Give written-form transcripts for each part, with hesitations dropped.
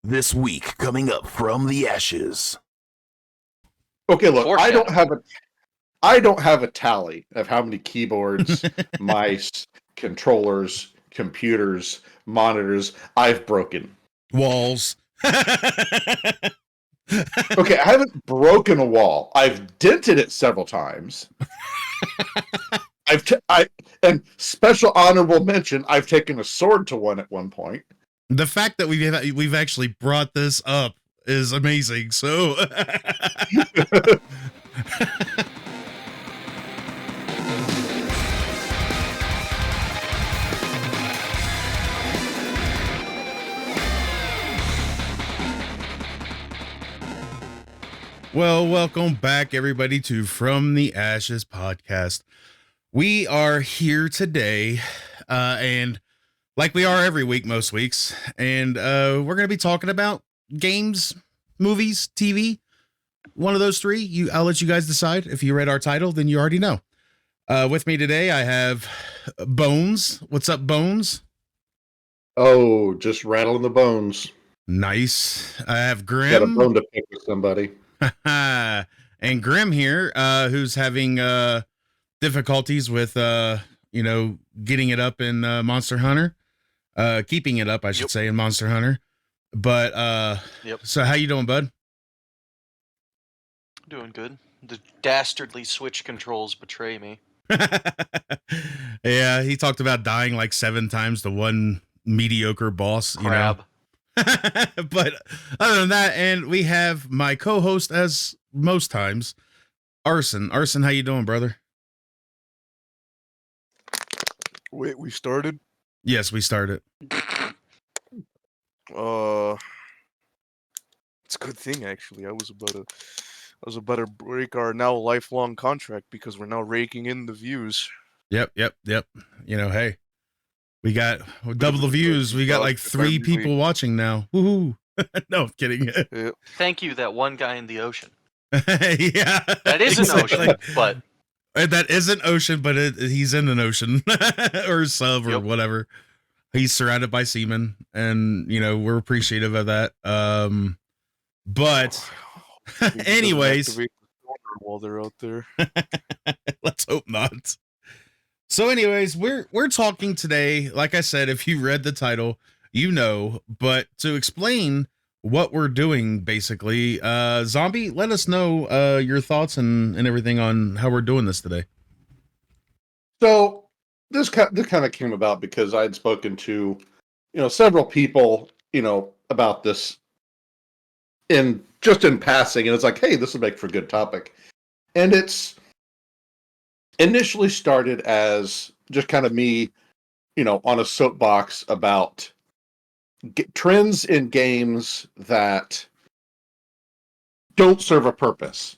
This week, coming up from the ashes. Okay, look, I don't have a tally of how many keyboards, mice, controllers, computers, monitors I've broken. Walls. Okay, I haven't broken a wall. I've dented it several times. And special honorable mention, I've taken a sword to one at one point. The fact that we've actually brought this up is amazing. So well, welcome back everybody to From the Ashes podcast. We are here today and like we are every week, most weeks, and we're going to be talking about games, movies, TV, one of those three. I'll let you guys decide. If you read our title, then you already know. With me today, I have Bones. What's up, Bones? Oh, just rattling the bones. Nice. I have Grim. Got a bone to pick with somebody. And Grim here, who's having difficulties with, getting it up in Monster Hunter. Keeping it up, I should say, in Monster Hunter. But So how you doing, bud? Doing good. The dastardly Switch controls betray me. Yeah, he talked about dying like 7 times to one mediocre boss. Crab. But other than that, and we have my co-host as most times, Arson. Arson, how you doing, brother? Wait, we started? Yes, we started. It's a good thing actually. I was about to break our now lifelong contract because we're now raking in the views. Yep. Hey, we got double the views. We got like 3 people watching now. Woohoo! No, I'm kidding. Yeah. Thank you, that one guy in the ocean. Yeah, That is an ocean, but that is an ocean, but he's in an ocean or a sub or whatever. He's surrounded by seamen, and we're appreciative of that. But anyways, while they're out there, let's hope not. So anyways, we're talking today, like I said, if you read the title, but to explain what we're doing, basically, Zhombi, let us know your thoughts and everything on how we're doing this today. So this kind of came about because I had spoken to, several people, about this in passing, and it's like, hey, this would make for a good topic. And it's initially started as just kind of me, on a soapbox about trends in games that don't serve a purpose.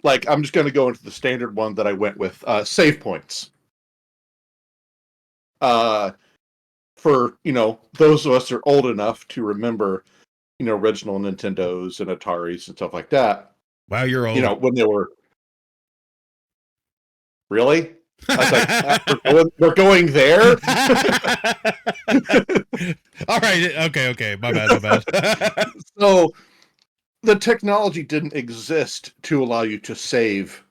Like, I'm just going to go into the standard one that I went with, save points. For, those of us that are old enough to remember, original Nintendos and Ataris and stuff like that. Wow, you're old. When they were... Really? I was like, we're going there? All right. Okay. My bad. So, the technology didn't exist to allow you to save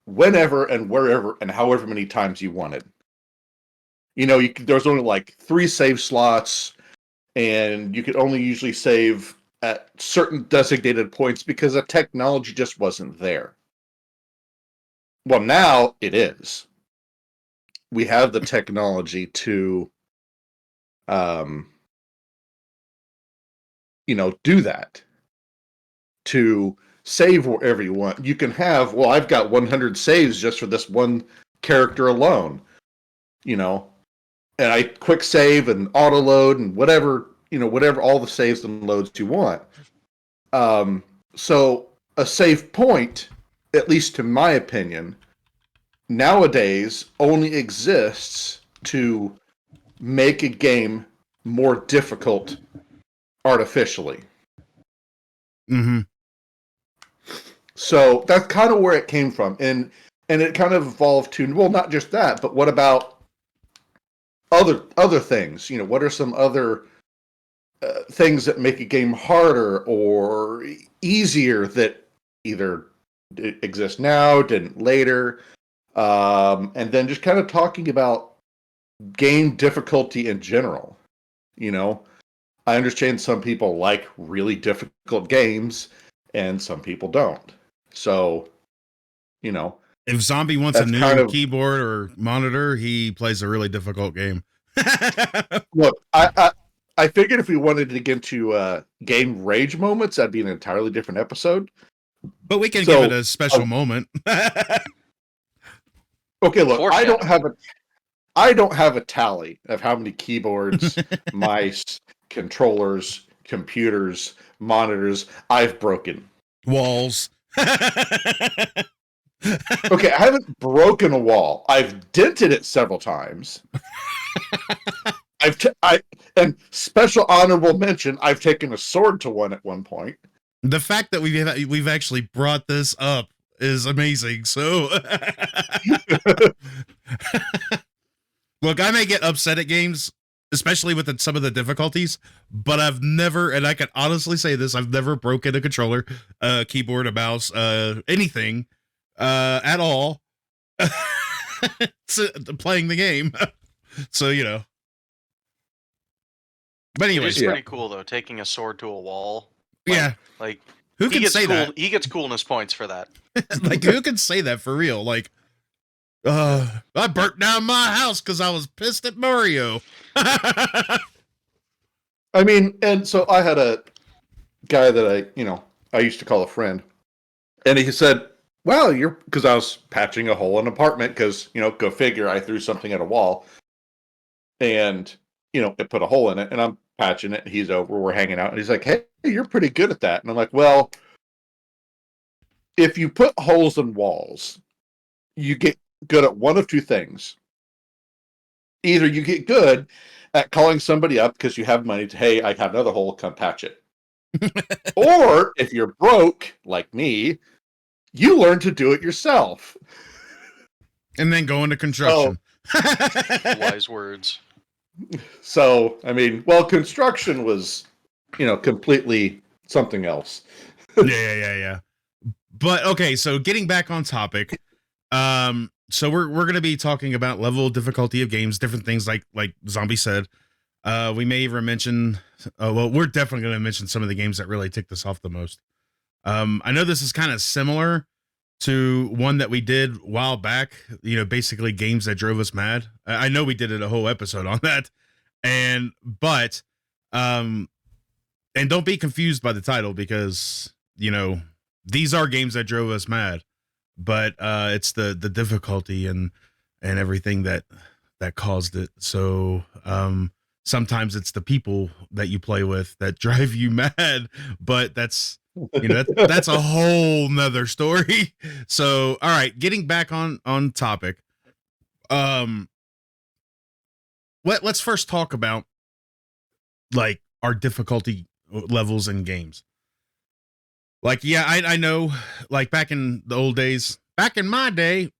whenever and wherever and however many times you wanted. There was only like 3 save slots, and you could only usually save at certain designated points because the technology just wasn't there. Well, now it is. We have the technology to, do that. To save wherever you want. You can have, I've got 100 saves just for this one character alone. And I quick save and auto load and whatever all the saves and loads you want. So a save point, at least to my opinion, nowadays only exists to make a game more difficult artificially. Mm-hmm. So that's kind of where it came from. And it kind of evolved to, not just that, but what about other things? What are some other things that make a game harder or easier that either exist now, didn't later, and then just kind of talking about game difficulty in general. I understand some people like really difficult games, and some people don't. So, If Zhombi wants a that's kind new of keyboard or monitor, he plays a really difficult game. look. I figured if we wanted to get into game rage moments, that'd be an entirely different episode. But we can So, give it a special moment. Okay, look, I don't Foreshadow. have a tally of how many keyboards, mice, controllers, computers, monitors I've broken. Walls. Okay, I haven't broken a wall. I've dented it several times. And special honorable mention, I've taken a sword to one at one point. The fact that we've actually brought this up is amazing. So, look, I may get upset at games, especially with some of the difficulties, but I've never, and I can honestly say this, I've never broken a controller, keyboard, a mouse, anything, at all, playing the game. So, But anyways, It's pretty cool though, taking a sword to a wall. Yeah. Like Who he can gets say cool, that? He gets coolness points for that. Like, who can say that for real? Like, I burnt down my house because I was pissed at Mario. I mean, and so I had a guy that I used to call a friend, and he said, "Well, because I was patching a hole in an apartment because go figure, I threw something at a wall, and it put a hole in it, and I'm patching it. He's over, we're hanging out, and he's like, "Hey, you're pretty good at that." And I'm like, "Well, if you put holes in walls, you get good at one of two things. Either you get good at calling somebody up because you have money to, hey, I got another hole, come patch it. Or if you're broke, like me, you learn to do it yourself. And then go into construction. Wise words. So, I mean, well, construction was, completely something else. Yeah. But okay, so getting back on topic, so we're going to be talking about level of difficulty of games, different things like Zhombi said. We may even mention, well, we're definitely going to mention some of the games that really ticked us off the most. I know this is kind of similar to one that we did a while back, basically games that drove us mad. I know we did a whole episode on that. But don't be confused by the title because, these are games that drove us mad, but it's the difficulty and everything that caused it. So sometimes it's the people that you play with that drive you mad, but that's that's a whole nother story. So all right, getting back on topic. Let's first talk about like our difficulty levels in games. Like, yeah, I know, like back in the old days, back in my day,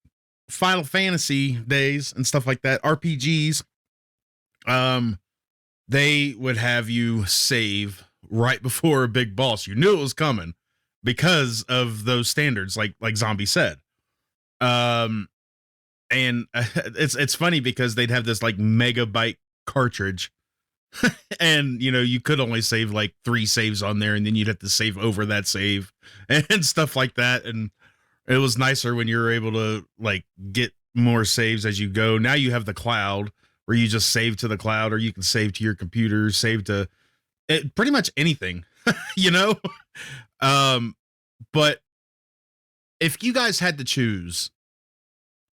Final Fantasy days and stuff like that, RPGs, they would have you save right before a big boss. You knew it was coming because of those standards, like Zhombi said. And it's funny because they'd have this like megabyte cartridge and you could only save like 3 saves on there and then you'd have to save over that save and stuff like that. And it was nicer when you were able to like get more saves as you go. Now you have the cloud where you just save to the cloud, or you can save to your computer, save to pretty much anything. But if you guys had to choose,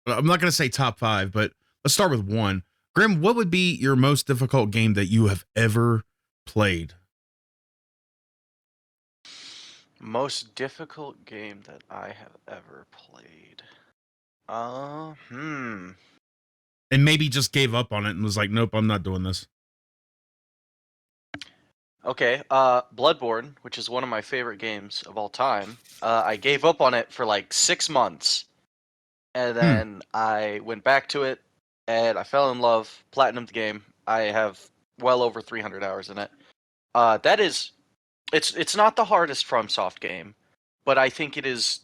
I'm not going to say top 5, but let's start with 1. Grim, what would be your most difficult game that you have ever played? Most difficult game that I have ever played. And maybe just gave up on it and was like, nope, I'm not doing this. Okay, Bloodborne, which is one of my favorite games of all time. I gave up on it for like 6 months. And then I went back to it, and I fell in love, platinumed the game. I have well over 300 hours in it. That is, it's not the hardest FromSoft game, but I think it is.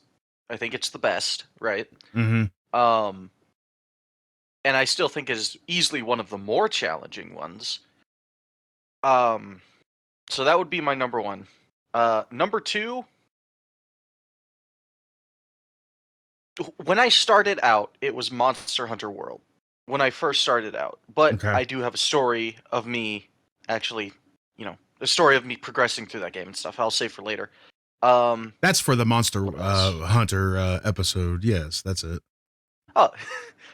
I think it's the best, right? Mm-hmm. And I still think it is easily one of the more challenging ones. So that would be my number one. Number two, when I started out, it was Monster Hunter World. When I first started out, but Okay. I do have a story of me actually, a story of me progressing through that game and stuff. I'll save for later. That's for the Monster What else? Hunter episode. Yes, that's it. Oh,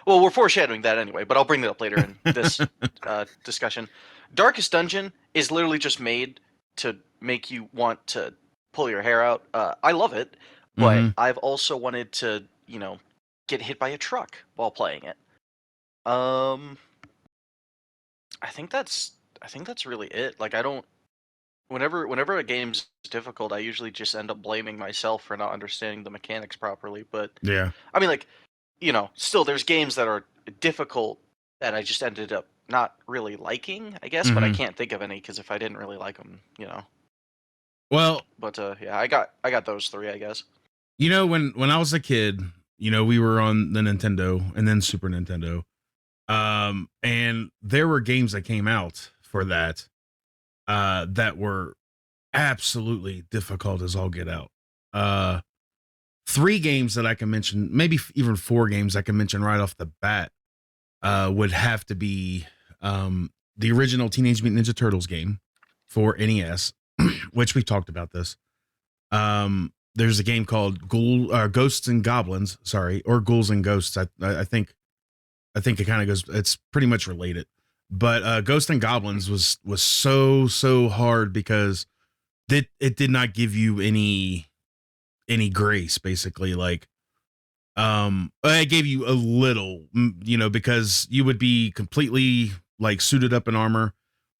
well, we're foreshadowing that anyway, but I'll bring that up later in this discussion. Darkest Dungeon is literally just made to make you want to pull your hair out. I love it, but Mhm. I've also wanted to, get hit by a truck while playing it. I think that's really it. Like I don't whenever a game's difficult, I usually just end up blaming myself for not understanding the mechanics properly. But Yeah. I mean, like, still there's games that are difficult that I just ended up not really liking, I guess, but I Mhm. can't think of any because if I didn't really like them. Well, But yeah, I got those three, I guess. when I was a kid, we were on the Nintendo and then Super Nintendo. And there were games that came out for that that were absolutely difficult as all get out. Three games that I can mention, maybe even four games I can mention right off the bat, would have to be the original Teenage Mutant Ninja Turtles game for NES, which we talked about this. There's a game called Ghosts and Goblins, or Ghouls and Ghosts. I think it kind of goes. It's pretty much related, but Ghosts and Goblins was so hard because it did not give you any grace, basically. Like, I gave you a little, because you would be completely like suited up in armor.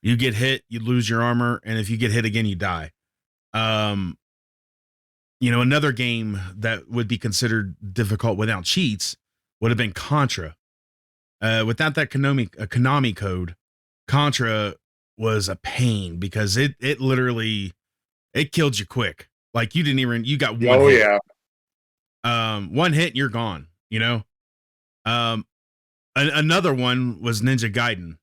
You get hit, you lose your armor, and if you get hit again, you die. Um, another game that would be considered difficult without cheats would have been Contra. Without that Konami code, Contra was a pain because it literally it killed you quick. Like you got one Oh hit. yeah. One hit and you're gone, Um, another one was Ninja Gaiden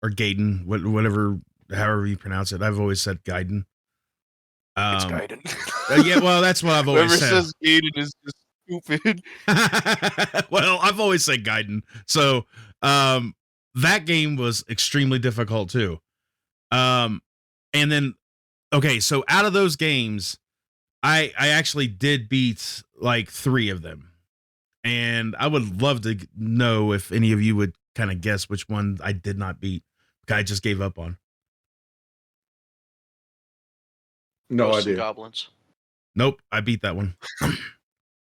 or Gaiden, whatever, however you pronounce it. I've always said Gaiden. It's Gaiden. Yeah, well, that's what I've always Whoever said. says Gaiden is just stupid. Well, I've always said Gaiden. So, that game was extremely difficult too. And then, okay, so out of those games, I actually did beat like three of them. And I would love to know if any of you would kind of guess which one I did not beat. I just gave up on. No Ghosts and idea. Goblins. Nope, I beat that one.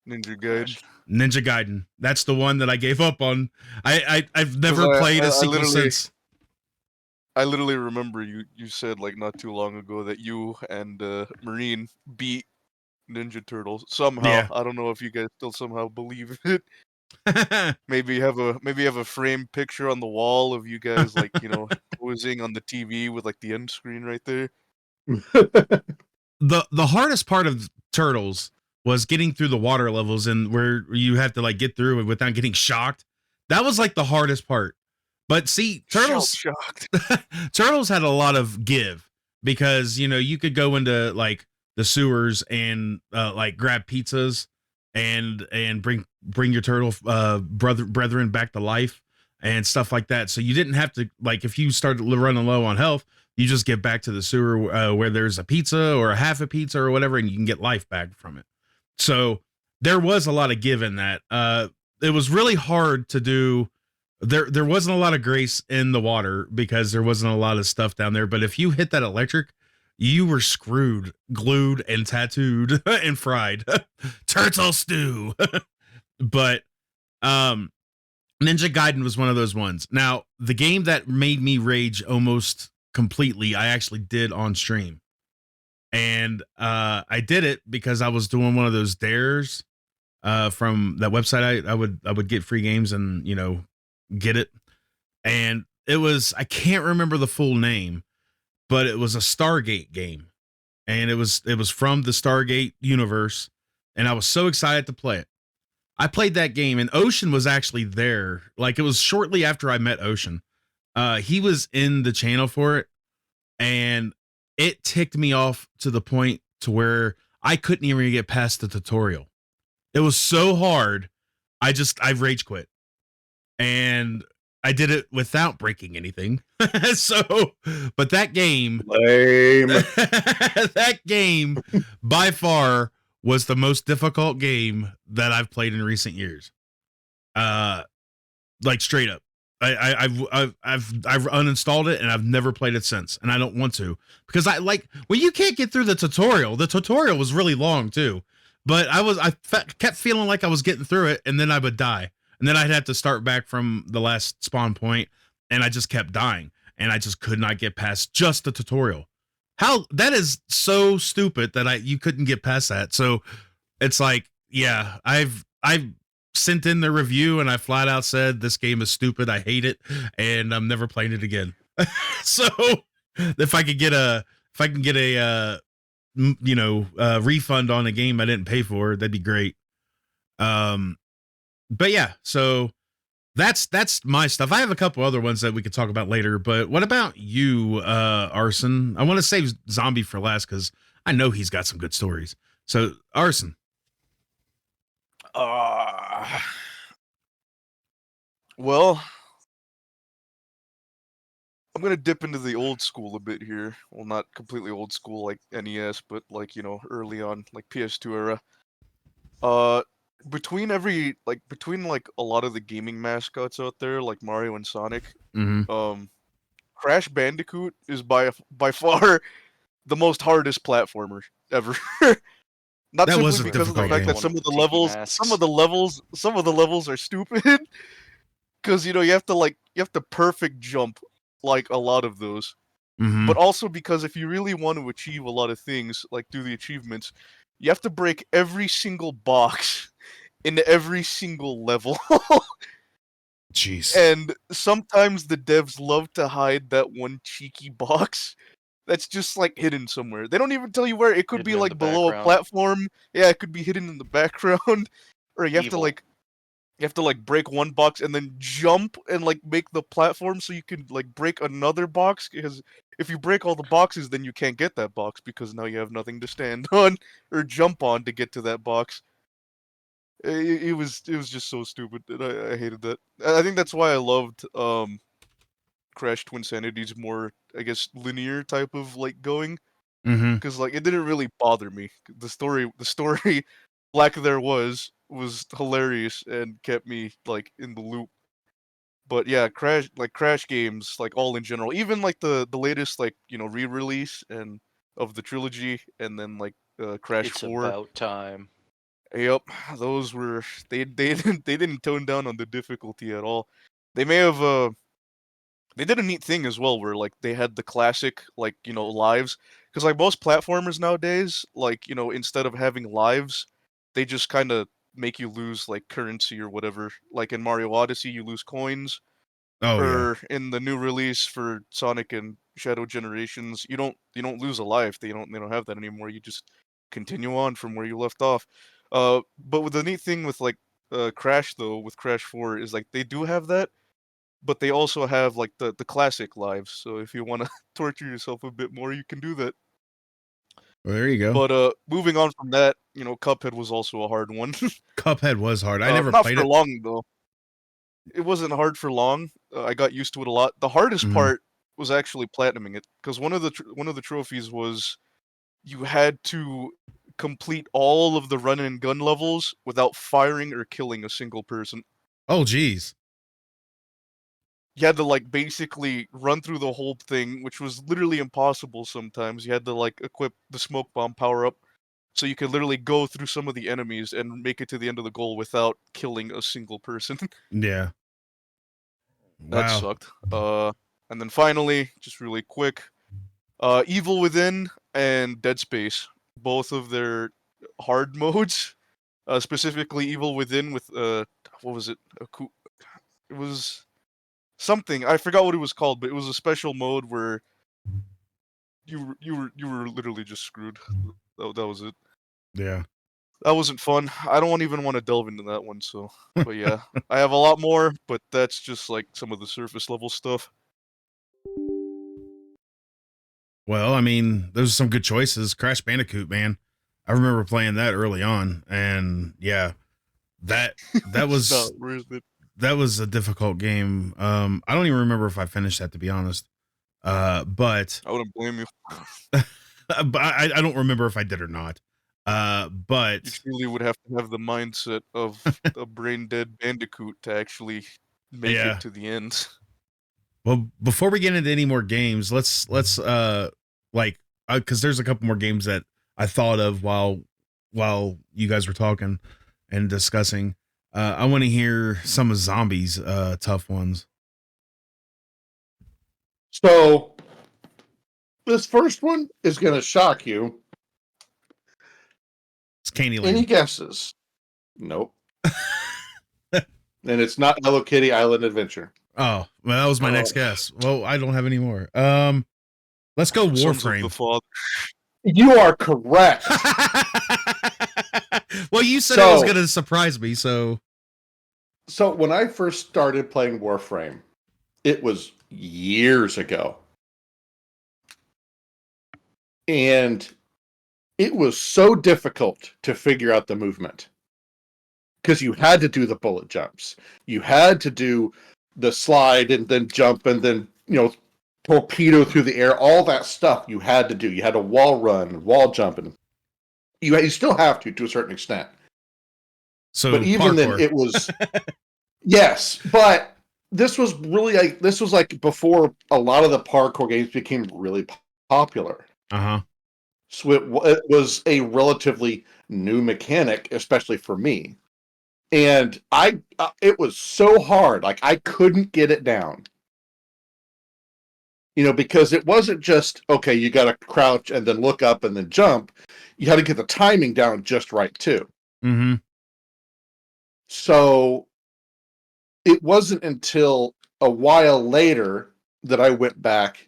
Ninja Gaiden. Ninja Gaiden. That's the one that I gave up on. I've never 'Cause played a sequel literally- since. I literally remember you said like not too long ago that you and Marine beat Ninja Turtles somehow. Yeah. I don't know if you guys still somehow believe it. Maybe you have a framed picture on the wall of you guys like posing on the TV with like the end screen right there. The hardest part of Turtles was getting through the water levels and where you have to like get through it without getting shocked. That was like the hardest part. But see, Turtles Shocked. Turtles had a lot of give because you could go into like the sewers and like grab pizzas and bring your turtle brethren back to life and stuff like that. So you didn't have to, like, if you started running low on health, you just get back to the sewer where there's a pizza or a half a pizza or whatever, and you can get life back from it. So there was a lot of give in that. It was really hard to do. There wasn't a lot of grace in the water because there wasn't a lot of stuff down there. But if you hit that electric, you were screwed, glued and tattooed and fried. Turtle stew. But Ninja Gaiden was one of those ones. Now, the game that made me rage almost completely, I actually did on stream. And I did it because I was doing one of those dares from that website. I would get free games and get it. And it was, I can't remember the full name, but it was a Stargate game, and it was from the Stargate universe, and I was so excited to play it. I played that game, and Ocean was actually there. Like, it was shortly after I met Ocean. He was in the channel for it, and it ticked me off to the point to where I couldn't even get past the tutorial. It was so hard. I rage quit, and I did it without breaking anything. So, but that game, Lame. that game by far was the most difficult game that I've played in recent years. Like, straight up. I've uninstalled it, and I've never played it since, and I don't want to, because you can't get through the tutorial. The tutorial was really long too, but I kept feeling like I was getting through it, and then I would die, and then I'd have to start back from the last spawn point, and I just kept dying, and I just could not get past just the tutorial. How that is so stupid that you couldn't get past that. So it's like, yeah, I've sent in the review, and I flat out said this game is stupid. I hate it, and I'm never playing it again. So if I can get a refund on a game I didn't pay for, that'd be great. But yeah, so that's my stuff. I have a couple other ones that we could talk about later, but what about you, Arson? I want to save Zhombi for last because I know he's got some good stories. So, Arson. Well, I'm gonna dip into the old school a bit here. Well, not completely old school like NES, but like, early on, like PS2 era. Between a lot of the gaming mascots out there, like Mario and Sonic, Crash Bandicoot is by far the most hardest platformer ever. Not That was simply a because of the difficult fact that game. some of the levels are stupid. Because you have to perfect jump like a lot of those, but also because if you really want to achieve a lot of things, like do the achievements, you have to break every single box in every single level. Jeez. And sometimes the devs love to hide that one cheeky box that's just like hidden somewhere. They don't even tell you where. It could Hidden be in like the below a background. platform. Yeah, it could be hidden in the background, or you have to break one box and then jump and like make the platform so you can like break another box, because if you break all the boxes then you can't get that box because now you have nothing to stand on or jump on to get to that box. It was just so stupid, and I hated that. I think that's why I loved Crash Twinsanity's more, I guess, linear type of like going, because like it didn't really bother me. The story lack there was hilarious and kept me like in the loop. But yeah, Crash games, like all in general, even like the latest like re-release and of the trilogy, and then like Crash It's 4. about time. Yep, those were they didn't tone down on the difficulty at all. They may have they did a neat thing as well where like they had the classic like lives, because like most platformers nowadays, like instead of having lives, they just kind of make you lose like currency or whatever. Like in Mario Odyssey you lose coins, Oh yeah. or in the new release for Sonic and Shadow Generations, you don't lose a life. They don't have that anymore. You just continue on from where you left off. But with the neat thing with like Crash though, with Crash 4 is like they do have that, but they also have like the classic lives. So if you want to torture yourself a bit more, you can do that. Well, there you go. But moving on from that, Cuphead was also a hard one. Cuphead was hard. I never Not played for it. long though. It wasn't hard for long. I got used to it a lot. The hardest part was actually platinuming it, because one of the trophies was you had to complete all of the run and gun levels without firing or killing a single person. Oh geez. You had to like basically run through the whole thing, which was literally impossible sometimes. You had to like equip the smoke bomb power up so you could literally go through some of the enemies and make it to the end of the goal without killing a single person. Yeah. That Wow. sucked. And then finally, just really quick, Evil Within and Dead Space, both of their hard modes. Specifically, Evil Within with what was it? It was something, I forgot what it was called, but it was a special mode where you were literally just screwed. That was it. Yeah. That wasn't fun. I don't even want to delve into that one. So, but yeah, I have a lot more, but that's just like some of the surface level stuff. Well, I mean, those are some good choices. Crash Bandicoot, man. I remember playing that early on, and yeah, that It's was not worth it. that was a difficult game. I don't even remember if I finished that, to be honest. But I wouldn't blame you. but I don't remember if I did or not. You But truly would have to have the mindset of a brain dead bandicoot to actually make Yeah. it to the end. well, before we get into any more games, let's like because there's a couple more games that I thought of while you guys were talking and discussing. I want to hear some of Zombies tough ones. So this first one is going to shock you. It's Candyland. Any guesses? Nope. And it's not Hello Kitty Island Adventure. Oh, well, that was my next guess. Well, I don't have any more. Let's go Sons of the Warframe. Father. You are correct. Well, you said it was going to surprise me, so So when I first started playing Warframe, it was years ago. And it was so difficult to figure out the movement. Because you had to do the bullet jumps. You had to do the slide and then jump and then, torpedo through the air. All that stuff you had to do. You had to wall run, wall jump, and you still have to a certain extent. so But even then, parkour. it was yes. But this was really like before a lot of the parkour games became really popular. Uh-huh. So it was a relatively new mechanic, especially for me. And it was so hard, like I couldn't get it down. Because it wasn't just, okay, you got to crouch and then look up and then jump. You had to get the timing down just right, too. Mm-hmm. So it wasn't until a while later that I went back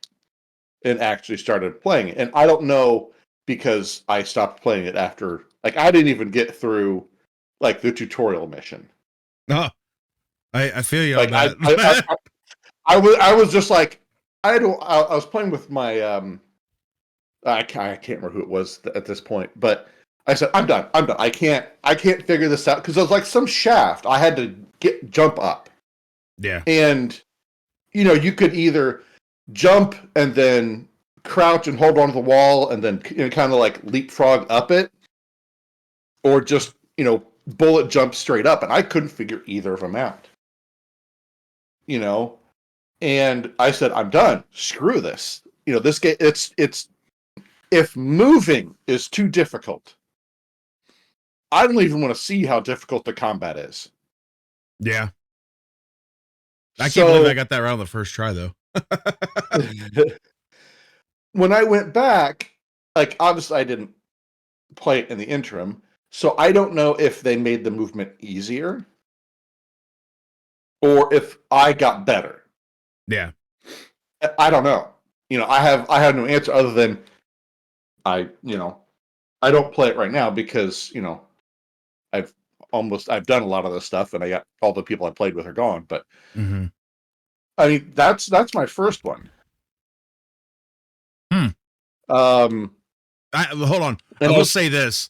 and actually started playing it. And I don't know, because I stopped playing it after, like, I didn't even get through, like, the tutorial mission. Oh, I feel you Like, on that. I was just like, I was playing with my, I can't remember who it was at this point, but I said, I'm done. I can't figure this out, because it was like some shaft. I had to jump up. Yeah. And, you could either jump and then crouch and hold onto the wall and then kind of like leapfrog up it, or just, bullet jump straight up. And I couldn't figure either of them out. And I said, I'm done. Screw this. This game, it's if moving is too difficult, I don't even want to see how difficult the combat is. Yeah. I can't believe I got that right on the first try, though. When I went back, like, obviously I didn't play it in the interim, so I don't know if they made the movement easier or if I got better. Yeah. I don't know. I have no answer other than I don't play it right now because, I've done a lot of this stuff and I got all the people I played with are gone, but Mm-hmm. I mean, that's my first one. Hold on. I And will say this.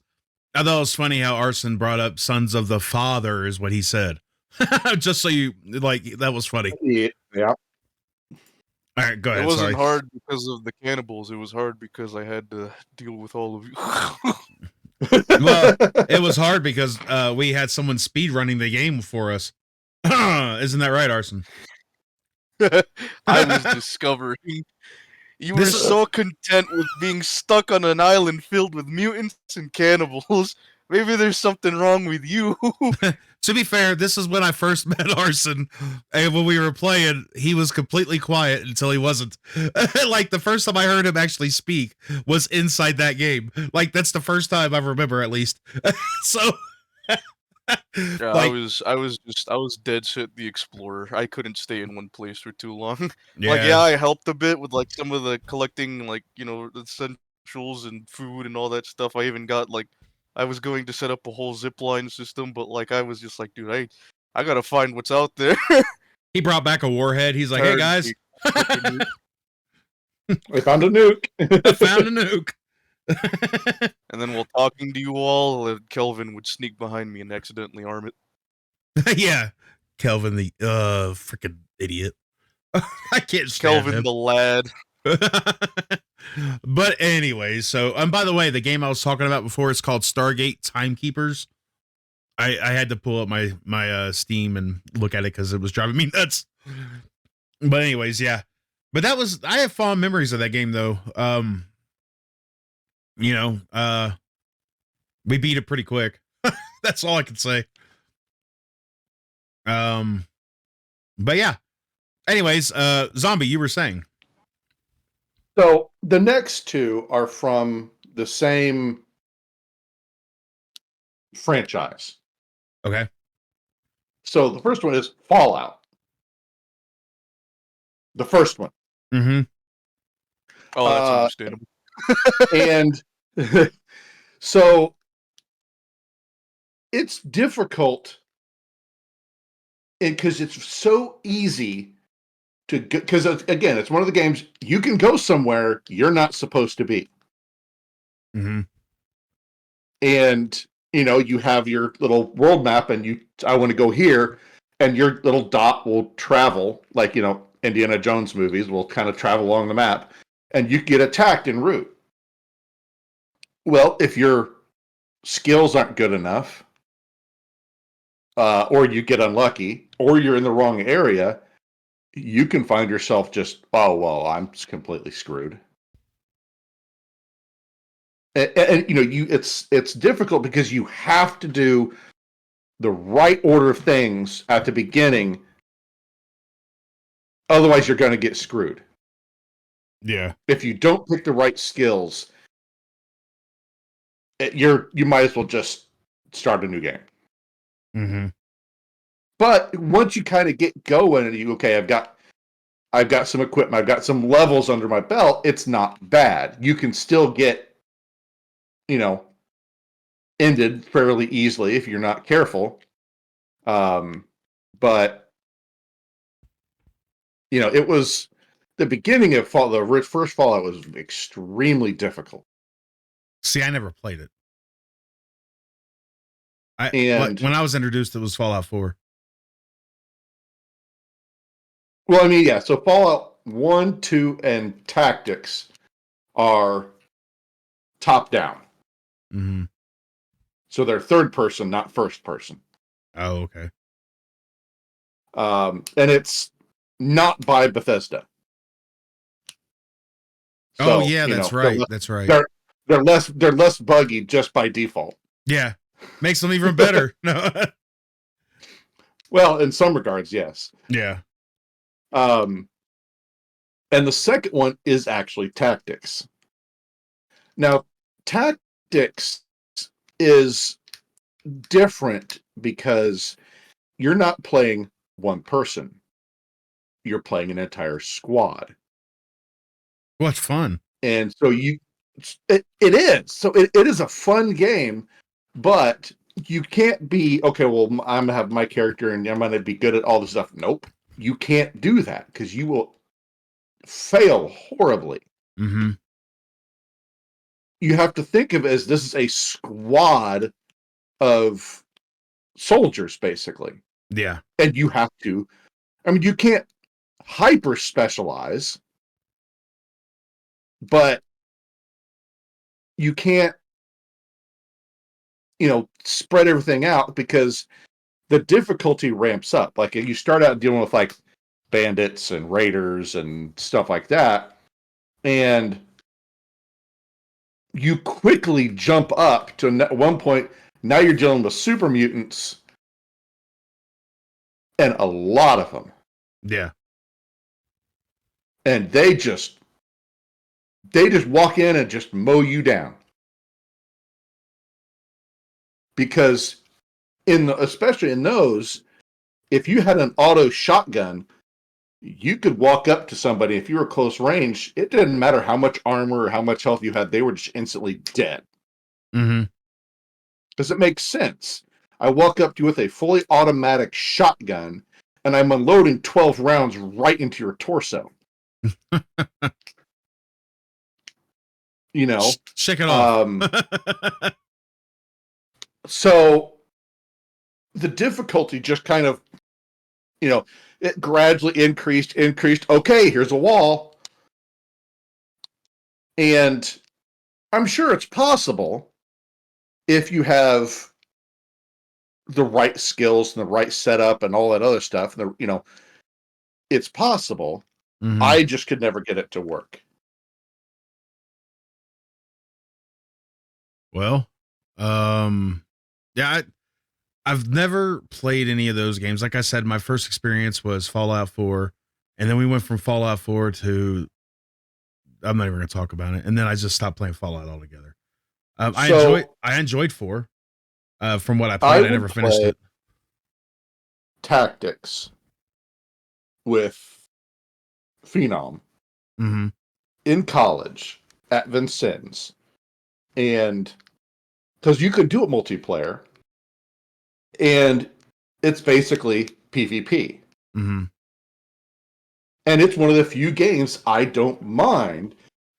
I thought it was funny how Arson brought up Sons of the Father is what he said. Just so you, like, that was funny. Yeah. All right, go ahead. It wasn't Sorry. hard because of the cannibals. It was hard because I had to deal with all of you. Well, it was hard because we had someone speed running the game for us. Isn't that right, Arson? I was discovering. You were so content with being stuck on an island filled with mutants and cannibals. Maybe there's something wrong with you. To be fair, this is when I first met Arson, and when we were playing, he was completely quiet until he wasn't. Like, the first time I heard him actually speak was inside that game. Like, that's the first time I remember, at least. So, Yeah, Like, I was dead set the explorer. I couldn't stay in one place for too long. Like, yeah, yeah, I helped a bit with like some of the collecting, like, the essentials and food and all that stuff. I even got like, I was going to set up a whole zip line system, but like, I was just like, dude, I gotta find what's out there. he brought back a warhead. He's like, hey Tired of guys, being freaking We found a nuke. I found a nuke. And then while talking to you all, Kelvin would sneak behind me and accidentally arm it. Yeah, Kelvin, the freaking idiot. I can't stand Kelvin him. the lad. But anyway, so by the way, the game I was talking about before is called Stargate Timekeepers. I had to pull up my Steam and look at it because it was driving me nuts. But anyways, yeah. But I have fond memories of that game though. We beat it pretty quick. That's all I can say. But yeah. Anyways, Zhombi, you were saying. So the next two are from the same franchise. Okay. So the first one is Fallout. The first one. Mm-hmm. Oh, that's understandable. And so it's difficult because it's so easy to go, because again, it's one of the games you can go somewhere you're not supposed to be. Mm-hmm. And you have your little world map and I want to go here, and your little dot will travel like Indiana Jones movies will kind of travel along the map, and you get attacked en route. Well, if your skills aren't good enough, or you get unlucky, or you're in the wrong area, you can find yourself just, oh well, I'm completely screwed. And it's difficult because you have to do the right order of things at the beginning, otherwise you're going to get screwed. Yeah. If you don't pick the right skills, you might as well just start a new game. Mm-hmm. But once you kind of get going and I've got some equipment, I've got some levels under my belt, it's not bad. You can still get ended fairly easily if you're not careful. But it was the beginning of the first Fallout was extremely difficult. See, I never played it. And when I was introduced, it was Fallout 4. Well, I mean, yeah. So Fallout 1, 2, and Tactics are top down. Mm-hmm. So they're third person, not first person. Oh, okay. And it's not by Bethesda. So, yeah, that's right. That's right. They're less buggy just by default. Yeah, makes them even better. No. Well, in some regards, yes. Yeah. And the second one is actually Tactics. Now, Tactics is different because you're not playing one person. You're playing an entire squad. What fun. And so it is. So it is a fun game, but you can't be, okay, well, I'm going to have my character and I'm going to be good at all this stuff. Nope. You can't do that because you will fail horribly. Mm-hmm. You have to think of it as this is a squad of soldiers, basically. Yeah. And you have to, you can't hyper specialize, but you can't, spread everything out because the difficulty ramps up. Like you start out dealing with like bandits and raiders and stuff like that. And you quickly jump up to one point. Now you're dealing with super mutants and a lot of them. Yeah. And they just walk in and just mow you down. Because especially in those, if you had an auto shotgun, you could walk up to somebody. If you were close range, it didn't matter how much armor or how much health you had; they were just instantly dead. Mm-hmm. Because it makes sense. I walk up to you with a fully automatic shotgun, and I'm unloading 12 rounds right into your torso. You know, Shake it off. So the difficulty just kind of, it gradually increased. Okay, here's a wall. And I'm sure it's possible if you have the right skills and the right setup and all that other stuff. It's possible. Mhm. I just could never get it to work. Well, yeah, I've never played any of those games. Like I said, my first experience was Fallout 4, and then we went from Fallout 4 to, I'm not even going to talk about it, and then I just stopped playing Fallout altogether. I enjoyed 4. From what I played, I never finished it. Tactics with Phenom in college at Vincennes, and because you could do it multiplayer, and it's basically PvP. And it's one of the few games I don't mind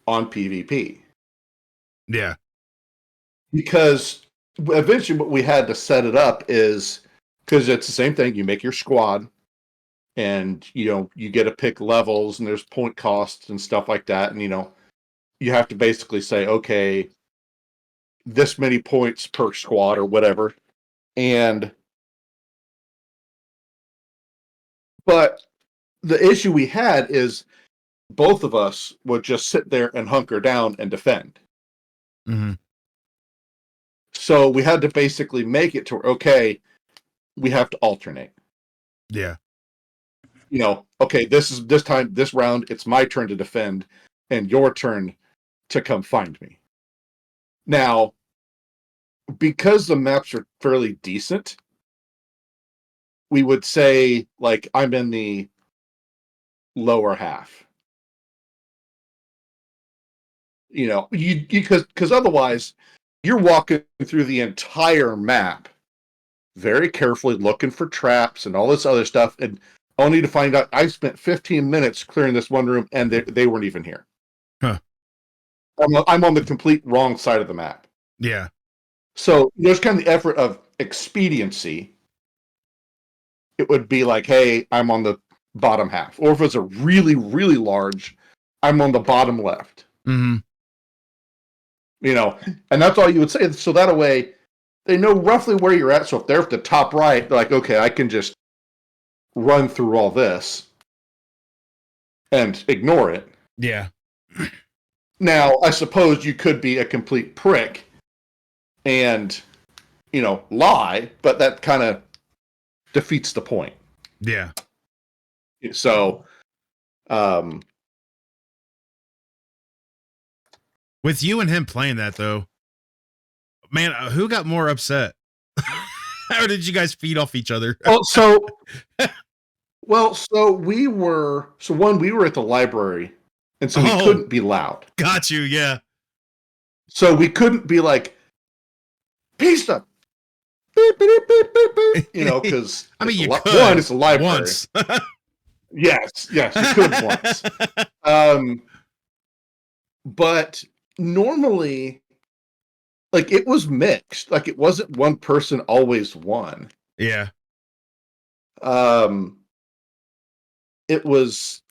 on PvP. Yeah. Because eventually what we had to set it up is, because it's the same thing, you make your squad, and you get to pick levels, and there's point costs and stuff like that, and you have to basically say, okay, this many points per squad or whatever. But the issue we had is both of us would just sit there and hunker down and defend. So we had to basically make it to, okay, we have to alternate. Yeah. Okay, this round, it's my turn to defend and your turn to come find me. Now, because the maps are fairly decent, we would say, like, I'm in the lower half. Because otherwise, you're walking through the entire map very carefully, looking for traps and all this other stuff, and only to find out I spent 15 minutes clearing this one room, and they weren't even here. Huh. I'm on the complete wrong side of the map. Yeah. So there's kind of the effort of expediency. It would be like, hey, I'm on the bottom half. Or if it's a really, really large, I'm on the bottom left. And that's all you would say. So that way, they know roughly where you're at. So if they're at the top right, they're like, okay, I can just run through all this and ignore it. Yeah. Now, I suppose you could be a complete prick and, lie, but that kind of defeats the point. Yeah. So, with you and him playing that, though, man, who got more upset? How did you guys feed off each other? so we were at the library, and so we couldn't be loud. Got you, yeah. So we couldn't be like, pizza, beep, beep, beep, beep, beep, because I mean, you could. One, it's a library. Once. yes, you could once. But normally, like, it was mixed. Like, it wasn't one person always won. Yeah. It was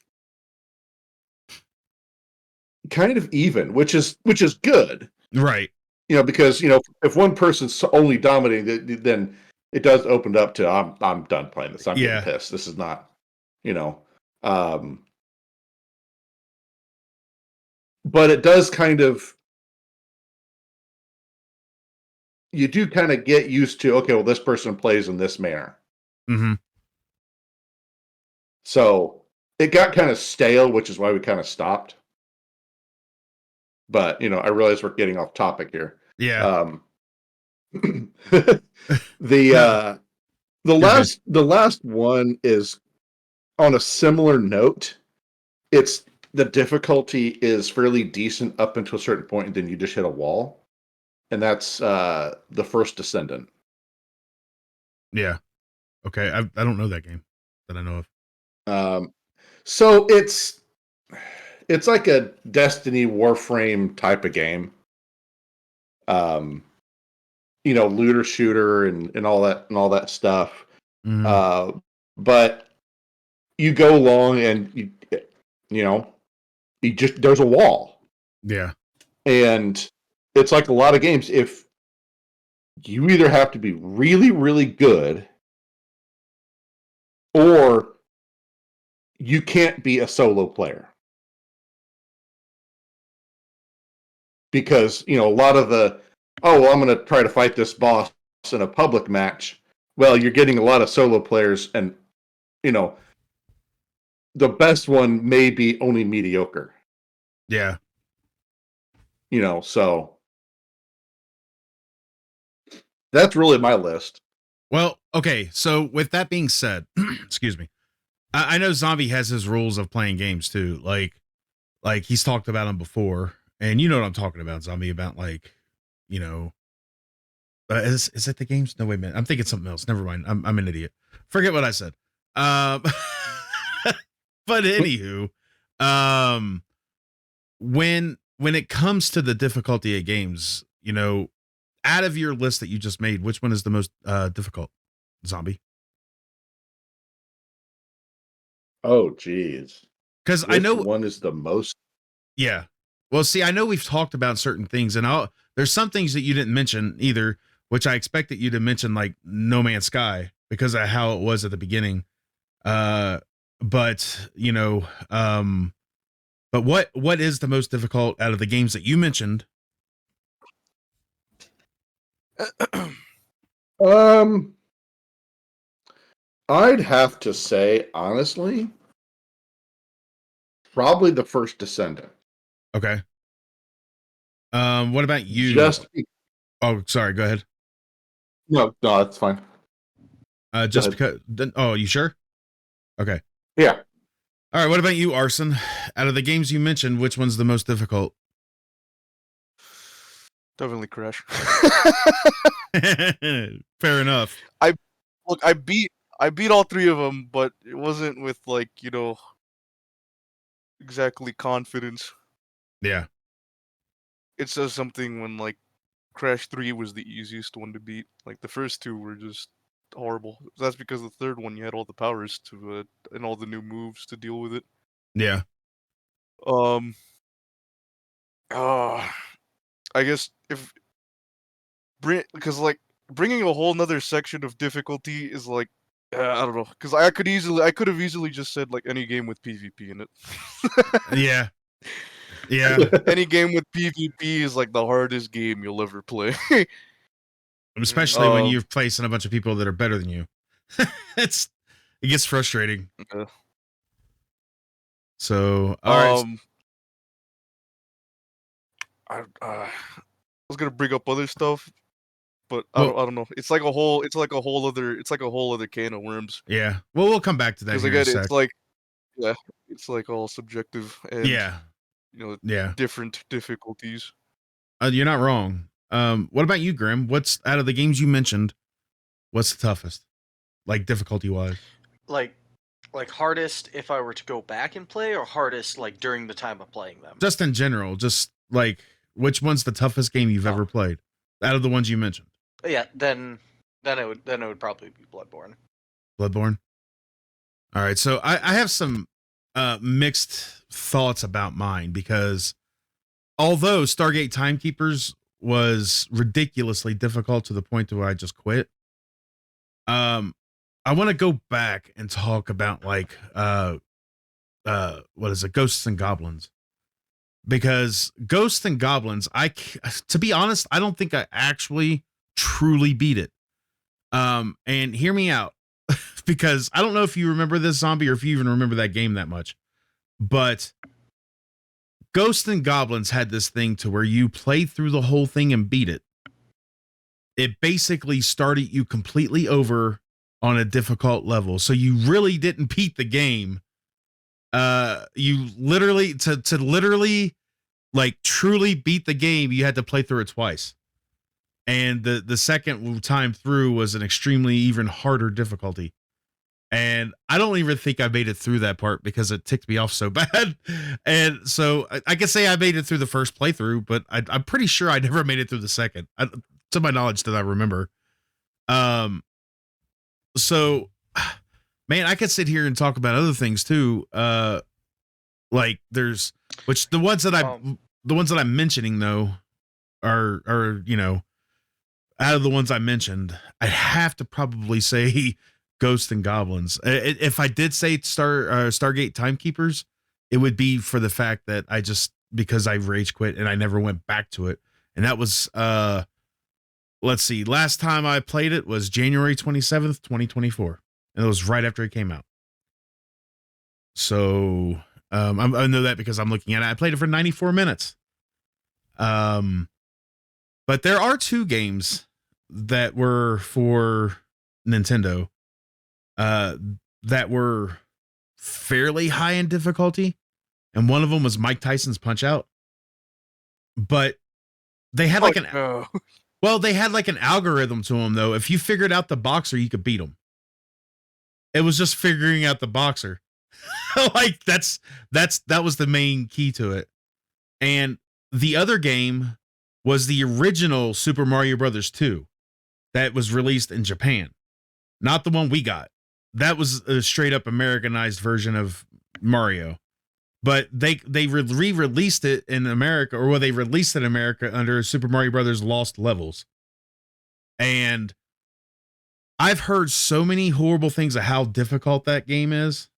kind of even, which is good. Right. Because, if one person's only dominating, then it does open up to, I'm done playing this. I'm getting pissed. This is not, but it does kind of, you do kind of get used to, okay, well, this person plays in this manner. So it got kind of stale, which is why we kind of stopped. But, I realize we're getting off topic here. Yeah. The good. the last one is on a similar note. It's the difficulty is fairly decent up until a certain point, and then you just hit a wall, and that's the First Descendant. Yeah. Okay. I don't know that game that I know of. So it's like a Destiny Warframe type of game. Looter shooter and all that stuff. Mhm. But you go along and you just there's a wall, Yeah. and it's like a lot of games. If you either have to be really, really good, or you can't be a solo player. Because, a lot of I'm going to try to fight this boss in a public match. Well, you're getting a lot of solo players, and, the best one may be only mediocre. Yeah. So that's really my list. Well, okay. So with that being said, excuse me. I know Zombie has his rules of playing games too. Like he's talked about them before, and you know what I'm talking about, Zombie, about like, you know, is it the games? No, wait a minute. I'm thinking something else. Never mind. I'm an idiot. Forget what I said. Um, but anywho, um, when it comes to the difficulty of games, out of your list that you just made, which one is the most difficult, Zombie? Oh, geez. Because I know one is the most. Yeah. Well, see, I know we've talked about certain things, and there's some things that you didn't mention either, which I expect that you to mention, like No Man's Sky, because of how it was at the beginning. But but what is the most difficult out of the games that you mentioned? I'd have to say, honestly, probably the First Descendant. Okay. What about you? Oh, sorry. Go ahead. No, that's fine. Just because. Oh, you sure? Okay. Yeah. All right. What about you, Arson? Out of the games you mentioned, which one's the most difficult? Definitely Crash. Fair enough. I beat all three of them, but it wasn't with exactly confidence. Yeah. It says something when Crash 3 was the easiest one to beat. Like the first two were just horrible. That's because the third one you had all the powers to and all the new moves to deal with it. Yeah. I guess because bringing a whole nother section of difficulty is I don't know, because I could have easily just said any game with PvP in it. Yeah. Yeah. Any game with PvP is the hardest game you'll ever play. Especially when you're facing a bunch of people that are better than you. It gets frustrating. So, all right. I was gonna bring up other stuff, but I don't know. It's like a whole other can of worms. Yeah. Well, we'll come back to that. Because again, it's all subjective and yeah, different difficulties. You're not wrong. What about you, Grim? What's out of the games you mentioned? What's the toughest, like difficulty wise? Like hardest if I were to go back and play, or hardest during the time of playing them? Just in general, just which one's the toughest game you've ever played out of the ones you mentioned? Yeah, then it would probably be Bloodborne. Bloodborne. All right, so I have some mixed thoughts about mine, because although Stargate Timekeepers was ridiculously difficult to the point where I just quit, I want to go back and talk about what is it, Ghosts and Goblins, because Ghosts and Goblins, to be honest, I don't think I actually truly beat it. And hear me out, because I don't know if you remember this, Zombie, or if you even remember that game that much, but Ghosts and Goblins had this thing to where you played through the whole thing and beat it. it basically started you completely over on a difficult level. So you really didn't beat the game. You literally to literally like truly beat the game, you had to play through it twice. And the second time through was an extremely even harder difficulty. And I don't even think I made it through that part because it ticked me off so bad. And so I can say I made it through the first playthrough, but I'm pretty sure I never made it through the second, to my knowledge that I remember. So, man, I could sit here and talk about other things too. Like there's, which the ones that I'm mentioning though are out of the ones I mentioned, I'd have to probably say Ghosts and Goblins. If I did say Stargate Timekeepers, it would be for the fact that because I rage quit and I never went back to it. And that was, let's see, last time I played it was January 27th, 2024. And it was right after it came out. So I know that because I'm looking at it. I played it for 94 minutes. But there are 2 games that were for Nintendo that were fairly high in difficulty, and one of them was Mike Tyson's Punch Out. But they had like they had like an algorithm to them though. If you figured out the boxer, you could beat him. It was just figuring out the boxer. Like that was the main key to it. And the other game was the original Super Mario Brothers 2 that was released in Japan. Not the one we got. That was a straight up Americanized version of Mario. But they re-released it in America, or they released it in America under Super Mario Brothers Lost Levels. And I've heard so many horrible things of how difficult that game is.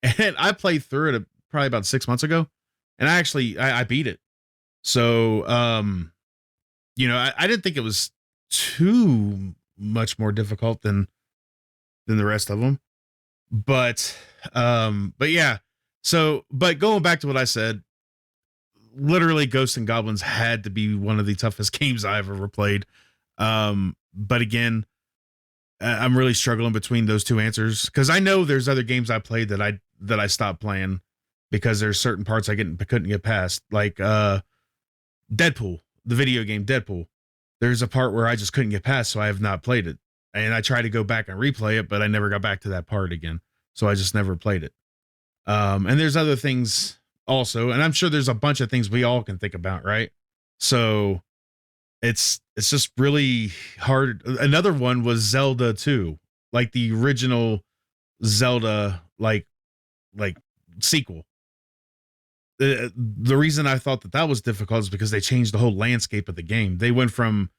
And I played through it probably about 6 months ago, and I beat it. So, I didn't think it was too much more difficult than the rest of them, but yeah. So, but going back to what I said, literally Ghosts and Goblins had to be one of the toughest games I've ever played. But again, I'm really struggling between those 2 answers because I know there's other games I played that I stopped playing because there's certain parts I couldn't get past, like Deadpool, the video game Deadpool. There's a part where I just couldn't get past, so I have not played it. And I tried to go back and replay it, but I never got back to that part again. So I just never played it. And there's other things also, and I'm sure there's a bunch of things we all can think about, right? So it's just really hard. Another one was Zelda 2, like the original Zelda, like sequel. The reason I thought that was difficult is because they changed the whole landscape of the game. They went from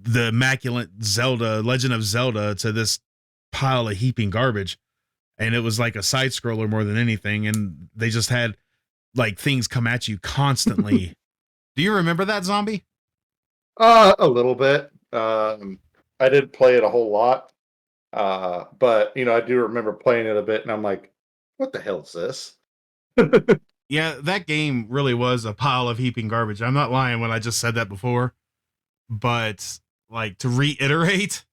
the immaculate Zelda, Legend of Zelda, to this pile of heaping garbage. And it was like a side scroller more than anything. And they just had like things come at you constantly. Do you remember that, Zhombi? A little bit. I didn't play it a whole lot. But I do remember playing it a bit, and I'm like, what the hell is this? Yeah, that game really was a pile of heaping garbage. I'm not lying when I just said that before. But like, to reiterate,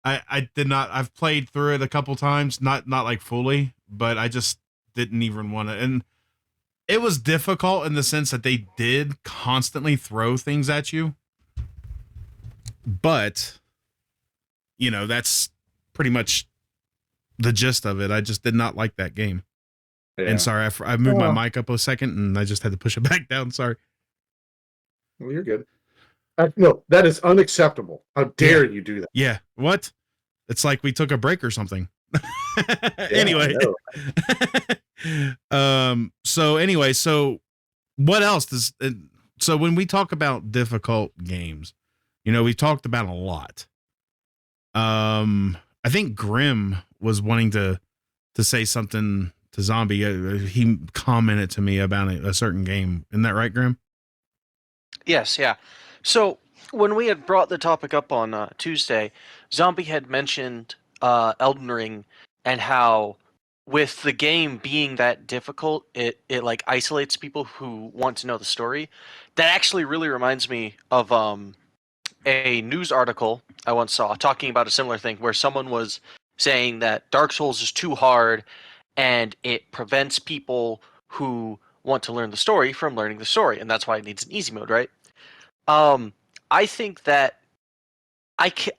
I did not. I've played through it a couple times, not like fully, but I just didn't even want to. And it was difficult in the sense that they did constantly throw things at you. But that's pretty much the gist of it. I just did not like that game. Yeah. And sorry, I moved my mic up a second, and I just had to push it back down. Sorry. Well, you're good. No, that is unacceptable. How dare you do that? Yeah. What? It's like we took a break or something. Anyway. So what else does? So when we talk about difficult games, we've talked about a lot. I think Grim was wanting to say something to Zhombi. He commented to me about a certain game. Isn't that right, Grim? Yes, yeah. So when we had brought the topic up on Tuesday, Zhombi had mentioned Elden Ring and how with the game being that difficult, it like isolates people who want to know the story. That actually really reminds me of a news article I once saw talking about a similar thing where someone was saying that Dark Souls is too hard and it prevents people who want to learn the story from learning the story, and that's why it needs an easy mode, right? I think that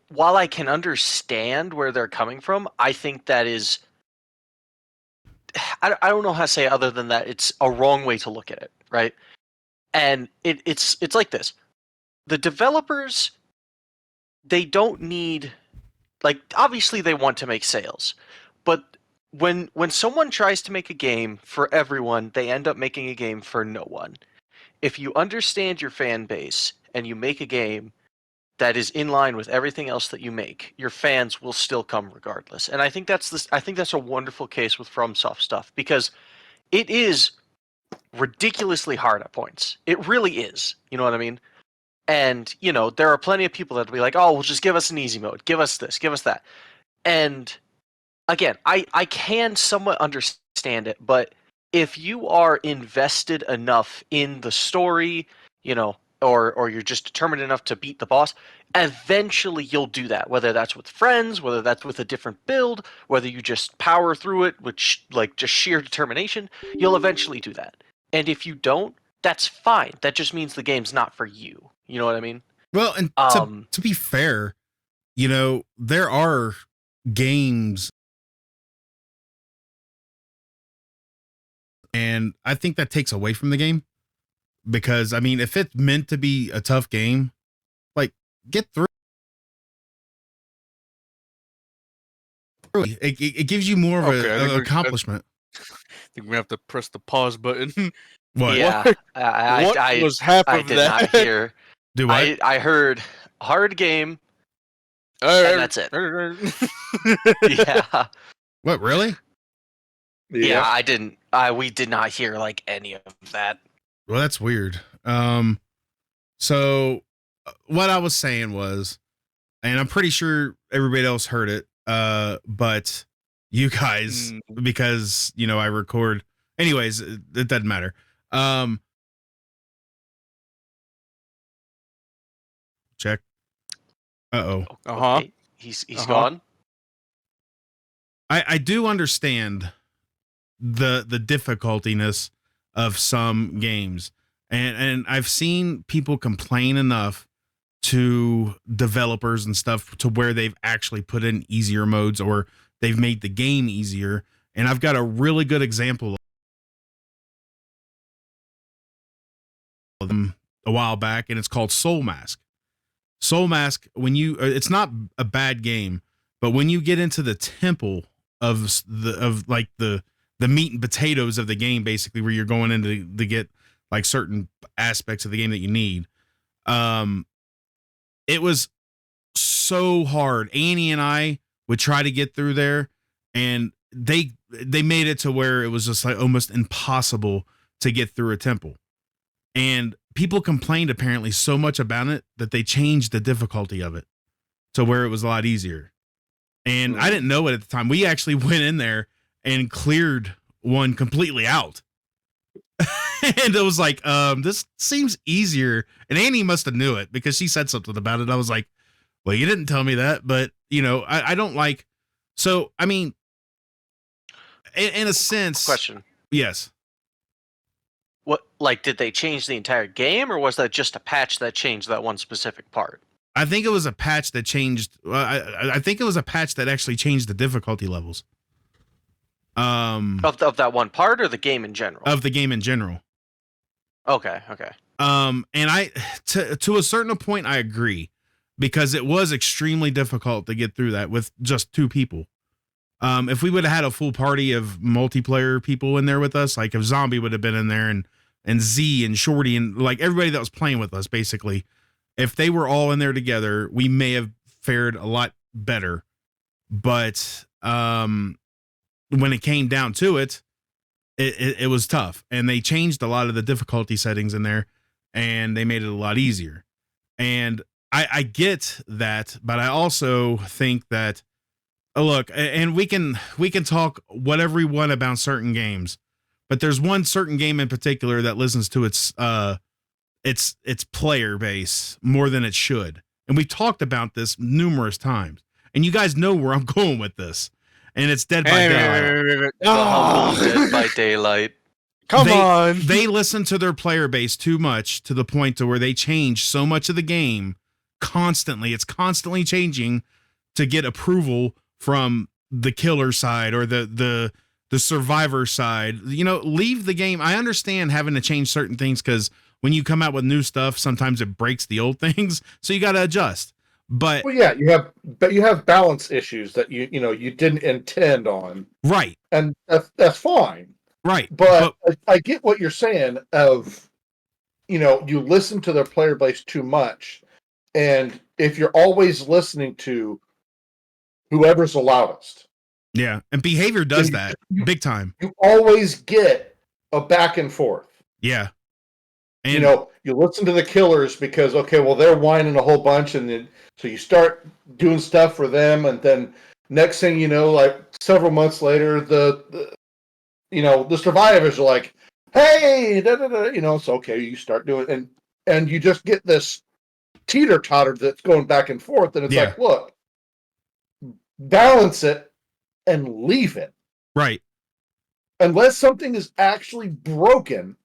while I can understand where they're coming from, I think that is I don't know how to say it other than that it's a wrong way to look at it, right? And it's like this. The developers, they don't need, like, obviously they want to make sales, but when someone tries to make a game for everyone, they end up making a game for no one. If you understand your fan base and you make a game that is in line with everything else that you make, your fans will still come regardless. And I think that's a wonderful case with FromSoft stuff, because it is ridiculously hard at points. It really is. You know what I mean? And, there are plenty of people that will be like, oh, well, just give us an easy mode. Give us this, give us that. And again, I can somewhat understand it, but if you are invested enough in the story, or you're just determined enough to beat the boss, eventually you'll do that, whether that's with friends, whether that's with a different build, whether you just power through it with just sheer determination, you'll eventually do that. And if you don't, that's fine. That just means the game's not for you. You know what I mean? Well, and to be fair, there are games, and I think that takes away from the game. Because, I mean, if it's meant to be a tough game, like, get through. It gives you more of an accomplishment. I think we have to press the pause button. What? Yeah, What was half I of did that? not hear. Do what? I heard hard game, and that's it. Yeah. What, really? Yeah, I didn't. We did not hear like any of that. Well, that's weird. So what I was saying was, and I'm pretty sure everybody else heard it, but you guys, because, I record. Anyways, it doesn't matter. Check. Uh-oh. Uh-huh. Okay. He's gone. I do understand the difficultiness of some games, and I've seen people complain enough to developers and stuff to where they've actually put in easier modes, or they've made the game easier. And I've got a really good example of them a while back, and it's called Soul Mask. Soul Mask, it's not a bad game, but when you get into the temple of the meat and potatoes of the game, basically, where you're going in to get like certain aspects of the game that you need, it was so hard. Annie and I would try to get through there, and they made it to where it was just like almost impossible to get through a temple. And people complained apparently so much about it that they changed the difficulty of it to where it was a lot easier. And I didn't know it at the time. We actually went in there and cleared one completely out. And it was like, this seems easier. And Annie must have knew it because she said something about it. I was like, well, you didn't tell me that, but I don't like, so, I mean, in a sense. Question. Yes. What, like, did they change the entire game, or was that just a patch that changed that one specific part? I think it was a patch that changed. I think it was a patch that actually changed the difficulty levels. Of that one part, or the game in general? Of the game in general. Okay. And to a certain point, I agree, because it was extremely difficult to get through that with just two people. If we would have had a full party of multiplayer people in there with us, like if Zhombi would have been in there and Z and Shorty and like everybody that was playing with us, basically, if they were all in there together, we may have fared a lot better. But when it came down to it, it was tough, and they changed a lot of the difficulty settings in there, and they made it a lot easier. And I get that, but I also think that, look, and we can talk whatever we want about certain games, but there's one certain game in particular that listens to its player base more than it should, And we've talked about this numerous times. And you guys know where I'm going with this. And it's Dead by Daylight. The humble Dead by Daylight. Come on. They listen to their player base too much to the point to where they change so much of the game constantly. It's constantly changing to get approval from the killer side or the survivor side. You know, leave the game. I understand having to change certain things because when you come out with new stuff, sometimes it breaks the old things. So you got to adjust. But Well, yeah, you have balance issues that you didn't intend on, right, and that's fine. right. But I get what you're saying of, you listen to their player base too much, and if you're always listening to whoever's the loudest, yeah, and behavior does then that big time. you always get a back and forth. Yeah, and you listen to the killers because, okay, well, they're whining a whole bunch, and then so you start doing stuff for them, and then next thing you know, like several months later, the survivors are like, hey, so okay, you start doing, and you just get this teeter-totter that's going back and forth, and it's like, look, balance it and leave it. right. Unless something is actually broken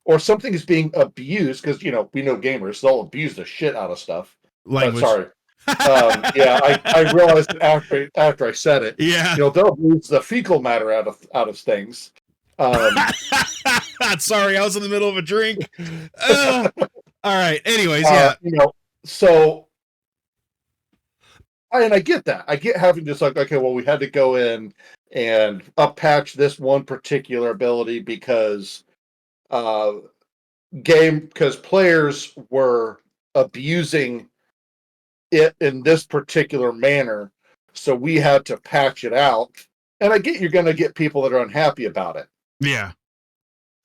or something is being abused, because, we know gamers, they'll abuse the shit out of stuff. Language. Sorry. I realized it after I said it. Yeah. They'll abuse the fecal matter out of things. Sorry, I was in the middle of a drink. All right. Anyways, yeah. So, and I get that. I get having just like, okay, well, we had to go in and up-patch this one particular ability because players were abusing it in this particular manner, so we had to patch it out. And I get you're going to get people that are unhappy about it. Yeah.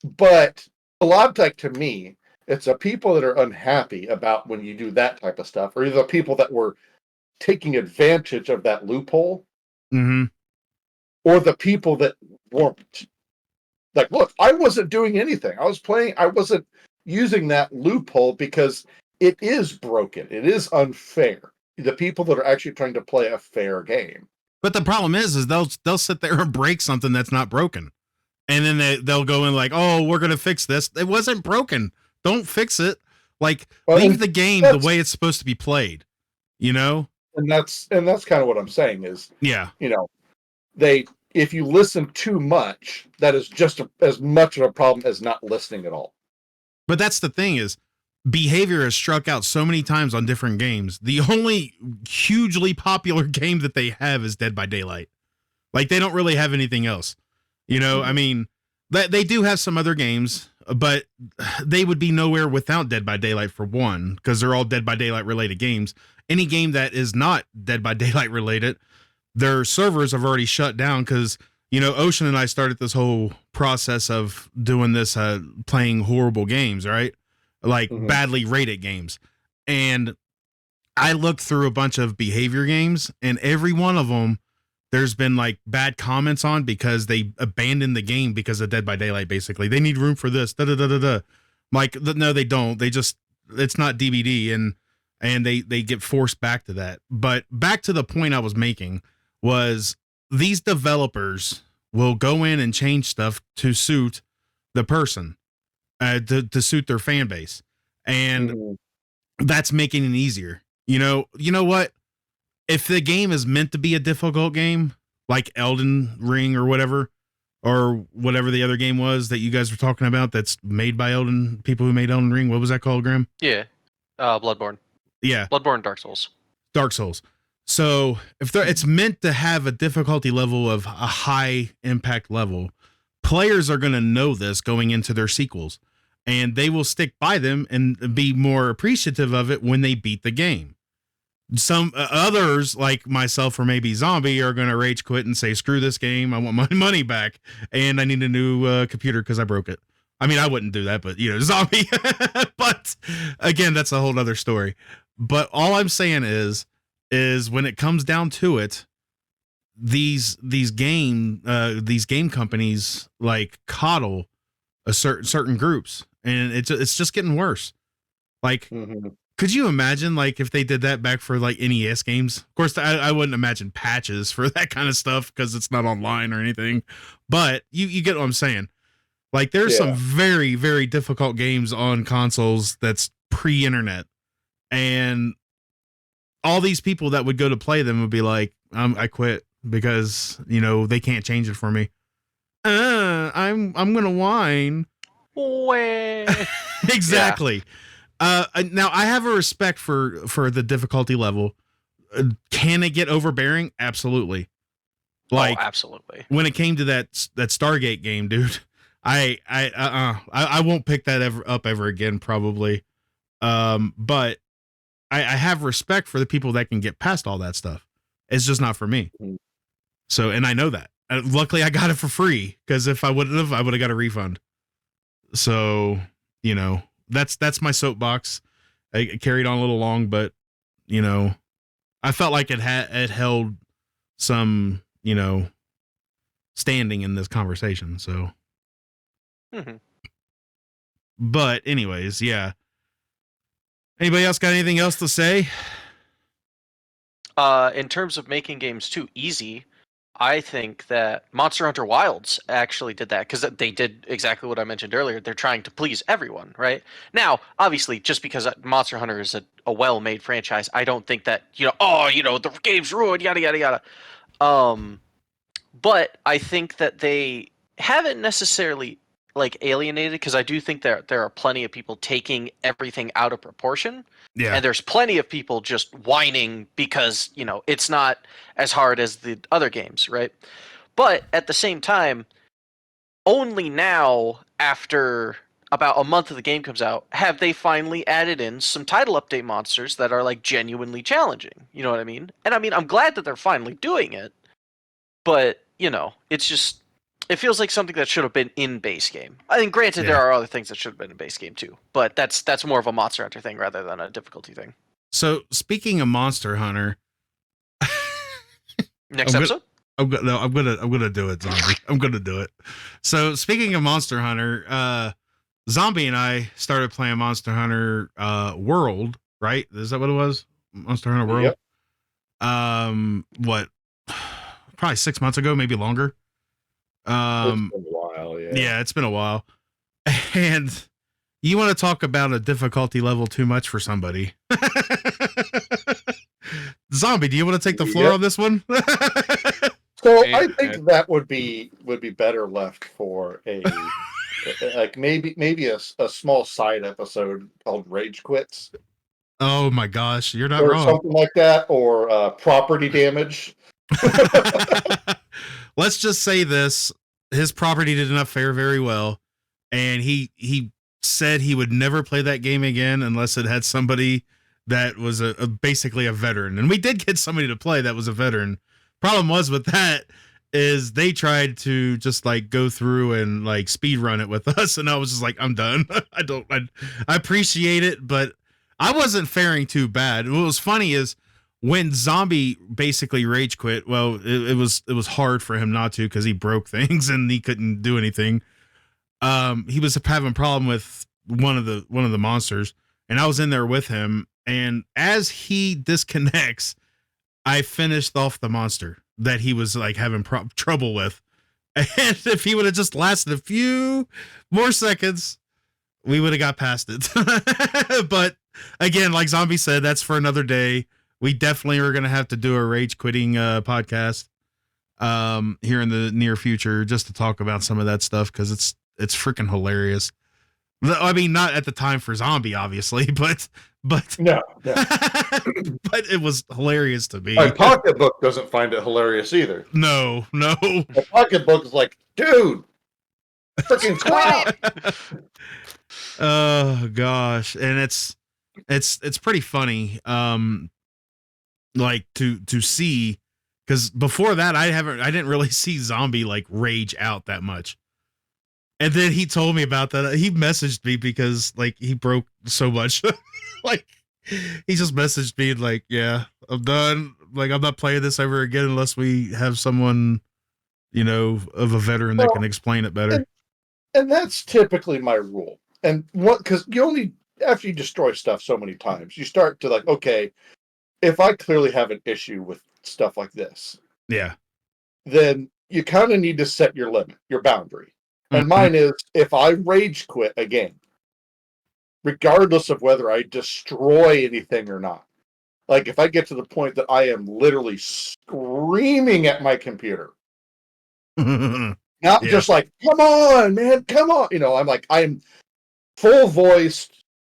But a lot of, like, to me, it's the people that are unhappy about when you do that type of stuff, or the people that were taking advantage of that loophole, Mm-hmm. or the people that weren't. Like, look, I wasn't doing anything. I wasn't using that loophole because it is broken. It is unfair. The people that are actually trying to play a fair game. But the problem is they'll sit there and break something that's not broken. And then they'll go in like, oh, we're going to fix this. It wasn't broken. Don't fix it. Like, leave the game the way it's supposed to be played, And that's kind of what I'm saying is, yeah, if you listen too much, that is just as much of a problem as not listening at all. But that's the thing is, behavior has struck out so many times on different games. The only hugely popular game that they have is Dead by Daylight. Like, they don't really have anything else. I mean, they do have some other games, but they would be nowhere without Dead by Daylight for one, because they're all Dead by Daylight related games. Any game that is not Dead by Daylight related, their servers have already shut down because, Ocean and I started this whole process of doing this, playing horrible games, right? Like badly rated games. And I looked through a bunch of behavior games, and every one of them, there's been like bad comments on because they abandoned the game because of Dead by Daylight. Basically, they need room for this. Like, no, they don't. It's not DVD, and they get forced back to that. But back to the point I was making was these developers will go in and change stuff to suit the person, to suit their fan base, and that's making it easier. You know what? If the game is meant to be a difficult game, like Elden Ring or whatever the other game was that you guys were talking about that's made by people who made Elden Ring. What was that called, Graham? Yeah. Bloodborne. Yeah. Bloodborne, Dark Souls. Dark Souls. So if it's meant to have a difficulty level of a high impact level, players are going to know this going into their sequels, and they will stick by them and be more appreciative of it when they beat the game. Some others, like myself or maybe Zhombi, are going to rage quit and say, screw this game. I want my money back, and I need a new computer because I broke it. I mean, I wouldn't do that, but, Zhombi. But, again, that's a whole other story. But all I'm saying is when it comes down to it, these game companies, like, coddle certain groups, and it's just getting worse. Like, Could you imagine like if they did that back for like NES games? Of course, I wouldn't imagine patches for that kind of stuff because it's not online or anything. But you get what I'm saying. Like there's some very, very difficult games on consoles that's pre-internet, and all these people that would go to play them would be like, I quit because they can't change it for me. I'm gonna whine. Exactly. Now I have a respect for the difficulty level. Can it get overbearing? Absolutely. Like absolutely. When it came to that Stargate game, dude, I won't pick that up ever again, probably. But I have respect for the people that can get past all that stuff. It's just not for me. So, and I know that. Luckily, I got it for free because if I wouldn't have, I would have got a refund. So, that's my soapbox. I carried on a little long, but I felt like it held some, standing in this conversation. So, but anyways, yeah. Anybody else got anything else to say? In terms of making games too easy, I think that Monster Hunter Wilds actually did that because they did exactly what I mentioned earlier. They're trying to please everyone, right? Now, obviously, just because Monster Hunter is a well-made franchise, I don't think that, the game's ruined, yada, yada, yada. But I think that they haven't necessarily alienated, because I do think there are plenty of people taking everything out of proportion. Yeah. And there's plenty of people just whining because, it's not as hard as the other games, right? But at the same time, only now, after about a month of the game comes out, have they finally added in some title update monsters that are genuinely challenging. You know what I mean? And I mean, I'm glad that they're finally doing it, but it's just, it feels like something that should have been in base game. I mean, granted, there are other things that should have been in base game too, but that's more of a Monster Hunter thing rather than a difficulty thing. So speaking of Monster Hunter, next episode, I'm gonna do it, Zombie. I'm gonna do it. So speaking of Monster Hunter, Zombie and I started playing Monster Hunter World. Right? Is that what it was? Monster Hunter World. Yep. What? Probably 6 months ago, maybe longer. It's been a while, yeah. Yeah, it's been a while. And you want to talk about a difficulty level too much for somebody. Zombie, do you want to take the floor on this one? So I think that would be better left for a maybe a small side episode called Rage Quits. Oh my gosh, you're not or wrong. Something like that, or property damage. Let's just say this: his property did not fare very well, and he said he would never play that game again unless it had somebody that was basically a veteran. And we did get somebody to play that was a veteran. Problem was with that is they tried to just go through and speed run it with us, and I was just like, I'm done. I appreciate it, but I wasn't faring too bad. What was funny is when Zombie basically rage quit, well, it was hard for him not to because he broke things and he couldn't do anything. He was having a problem with one of the monsters, and I was in there with him. And as he disconnects, I finished off the monster that he was having trouble with. And if he would have just lasted a few more seconds, we would have got past it. But again, like Zombie said, that's for another day. We definitely are going to have to do a rage quitting podcast here in the near future just to talk about some of that stuff because it's freaking hilarious. I mean, not at the time for Zombie, obviously, but no. But it was hilarious to me. My pocketbook doesn't find it hilarious either. No. My pocketbook is like, dude, freaking stop. Oh gosh, and it's pretty funny. To see, because before that I didn't really see Zombie rage out that much. And then he told me about that. He messaged me because he broke so much. He just messaged me yeah, I'm done. I'm not playing this ever again unless we have someone, of a veteran that can explain it better. And that's typically my rule. And because you only after you destroy stuff so many times, you start to like, okay, if I clearly have an issue with stuff like this, Yeah. then you kind of need to set your limit, your boundary. And Mhm. mine is if I rage quit a game, regardless of whether I destroy anything or not. Like if I get to the point that I am literally screaming at my computer, not Yeah. just like, come on, man, come on. I'm like, I'm full voice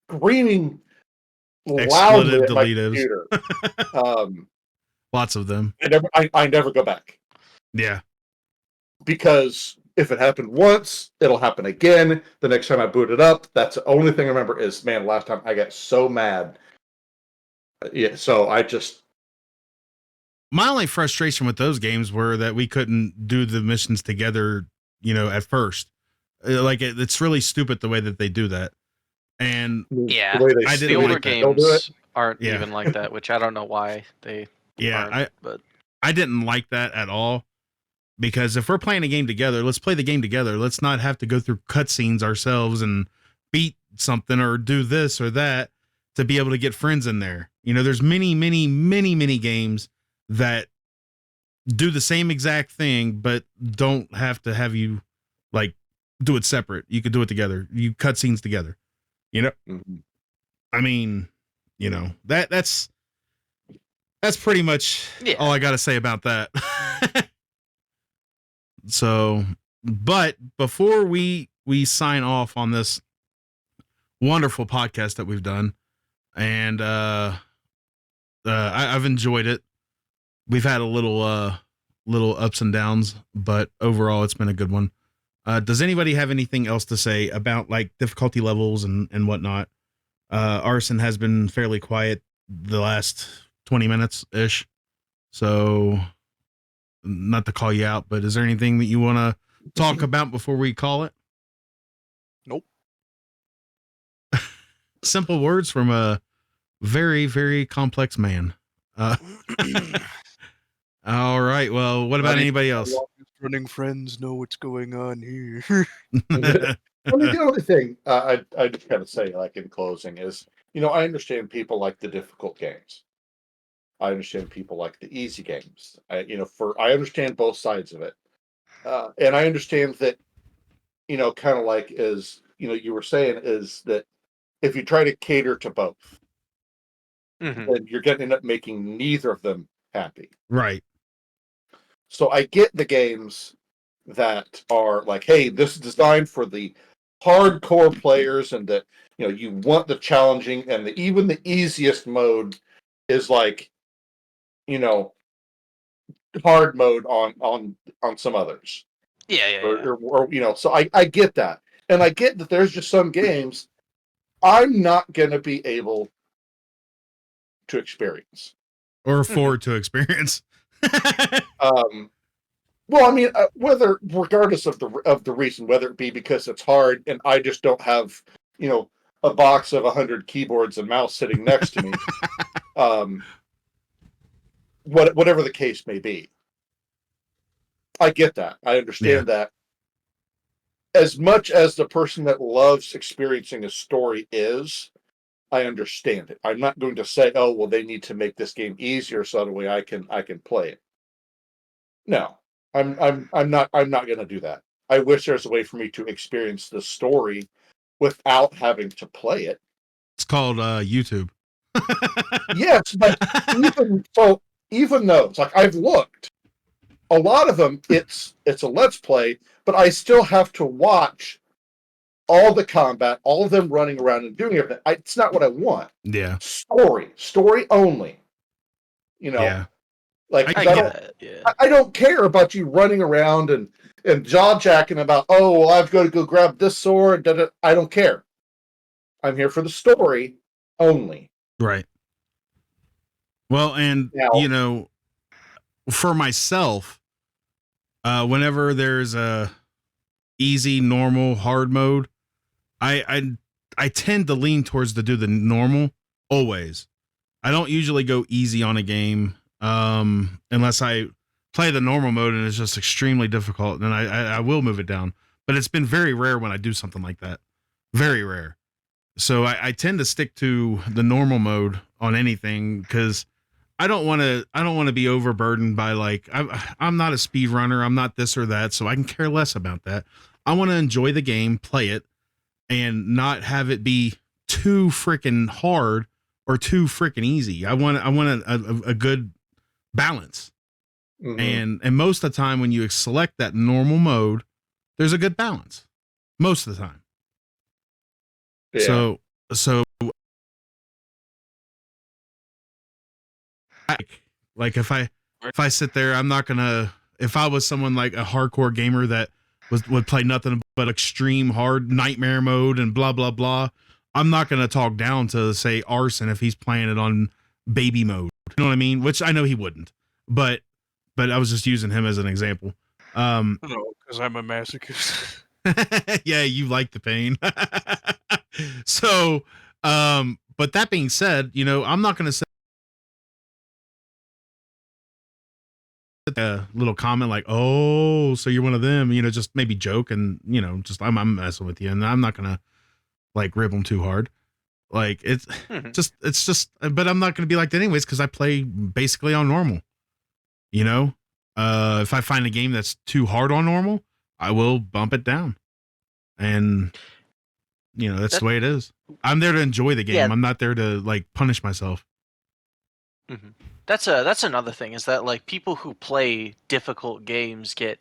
screaming loudly Expletive at my deletives. computer. Lots of them. I never go back. Yeah. Because if it happened once, it'll happen again. The next time I boot it up, that's the only thing I remember is, man, last time I got so mad. Yeah, so I just... My only frustration with those games were that we couldn't do the missions together, at first. Like, it's really stupid the way that they do that. And Yeah, the way they I the didn't older like that. they'll do it. games aren't Yeah. even like that, which I don't know why they aren't. But I didn't like that at all. Because if we're playing a game together, let's play the game together. Let's not have to go through cutscenes ourselves and beat something or do this or that to be able to get friends in there. There's many, many, many, many games that do the same exact thing, but don't have to have you like do it separate. You could do it together. You cutscenes together. Mhm. I mean, that's pretty much Yeah. all I got to say about that. So, but before we sign off on this wonderful podcast that we've done, and I've enjoyed it. We've had a little ups and downs, but overall it's been a good one. Does anybody have anything else to say about like difficulty levels and whatnot? Arson has been fairly quiet the last 20 minutes ish. So not to call you out, but is there anything that you want to talk about before we call it? Nope. Simple words from a very, very complex man. All right. Well, what about anybody else? Running friends know what's going on here. The only thing I just kind of say, like in closing, is I understand people like the difficult games. I understand people like the easy games. I understand both sides of it, and I understand that kind of like as you were saying is that if you try to cater to both, then you're going to end up making neither of them happy. Right. So I get the games that are like, hey, this is designed for the hardcore players, and that you want the challenging, and even the easiest mode is like hard mode on some others. Yeah. Or so I get that, and I get that there's just some games I'm not gonna be able to experience or afford to experience. Well, I mean, whether regardless of the reason, whether it be because it's hard and I just don't have a box of 100 keyboards and mouse sitting next to me, whatever the case may be, I get that. I understand that. As much as the person that loves experiencing a story is, I understand it. I'm not going to say, oh, well, they need to make this game easier so that way I can play it. No, I'm not going to do that. I wish there's a way for me to experience the story without having to play it. It's called YouTube. Yes, but even those, like I've looked, a lot of them, it's a let's play, but I still have to watch all the combat, all of them running around and doing everything. It's not what I want. Yeah. Story only. Yeah. Like I get that. Yeah. I don't care about you running around and jaw jacking about, oh, well, I've got to go grab this sword. I don't care. I'm here for the story only. Right. Well, and Now, for myself, whenever there's a easy, normal, hard mode, I tend to lean towards to do the normal always. I don't usually go easy on a game unless I play the normal mode and it's just extremely difficult. Then I will move it down. But it's been very rare when I do something like that. Very rare. So I tend to stick to the normal mode on anything because I don't want to be overburdened by like I'm not a speed runner, I'm not this or that, so I can care less about that. I want to enjoy the game, play it, and not have it be too freaking hard or too freaking easy. I want a good balance. Mhm. And most of the time when you select that normal mode, there's a good balance. Most of the time. Yeah. So like if I sit there, I'm not gonna. If I was someone like a hardcore gamer that would play nothing but extreme hard nightmare mode and blah blah blah, I'm not gonna talk down to say Arson if he's playing it on baby mode. You know what I mean? Which I know he wouldn't, but I was just using him as an example. No, because I'm a masochist. Yeah, you like the pain. So, but that being said, you know, I'm not gonna say a little comment like, "Oh, so you're one of them," you know, just maybe joke and you know, just I'm messing with you, and I'm not gonna like rib them too hard. Like Mhm. it's just, but I'm not gonna be like that anyways because I play basically on normal. You know, if I find a game that's too hard on normal, I will bump it down, and you know that's That the way it is. I'm there to enjoy the yeah. game. I'm not there to like punish myself. Mhm. That's another thing is that like people who play difficult games get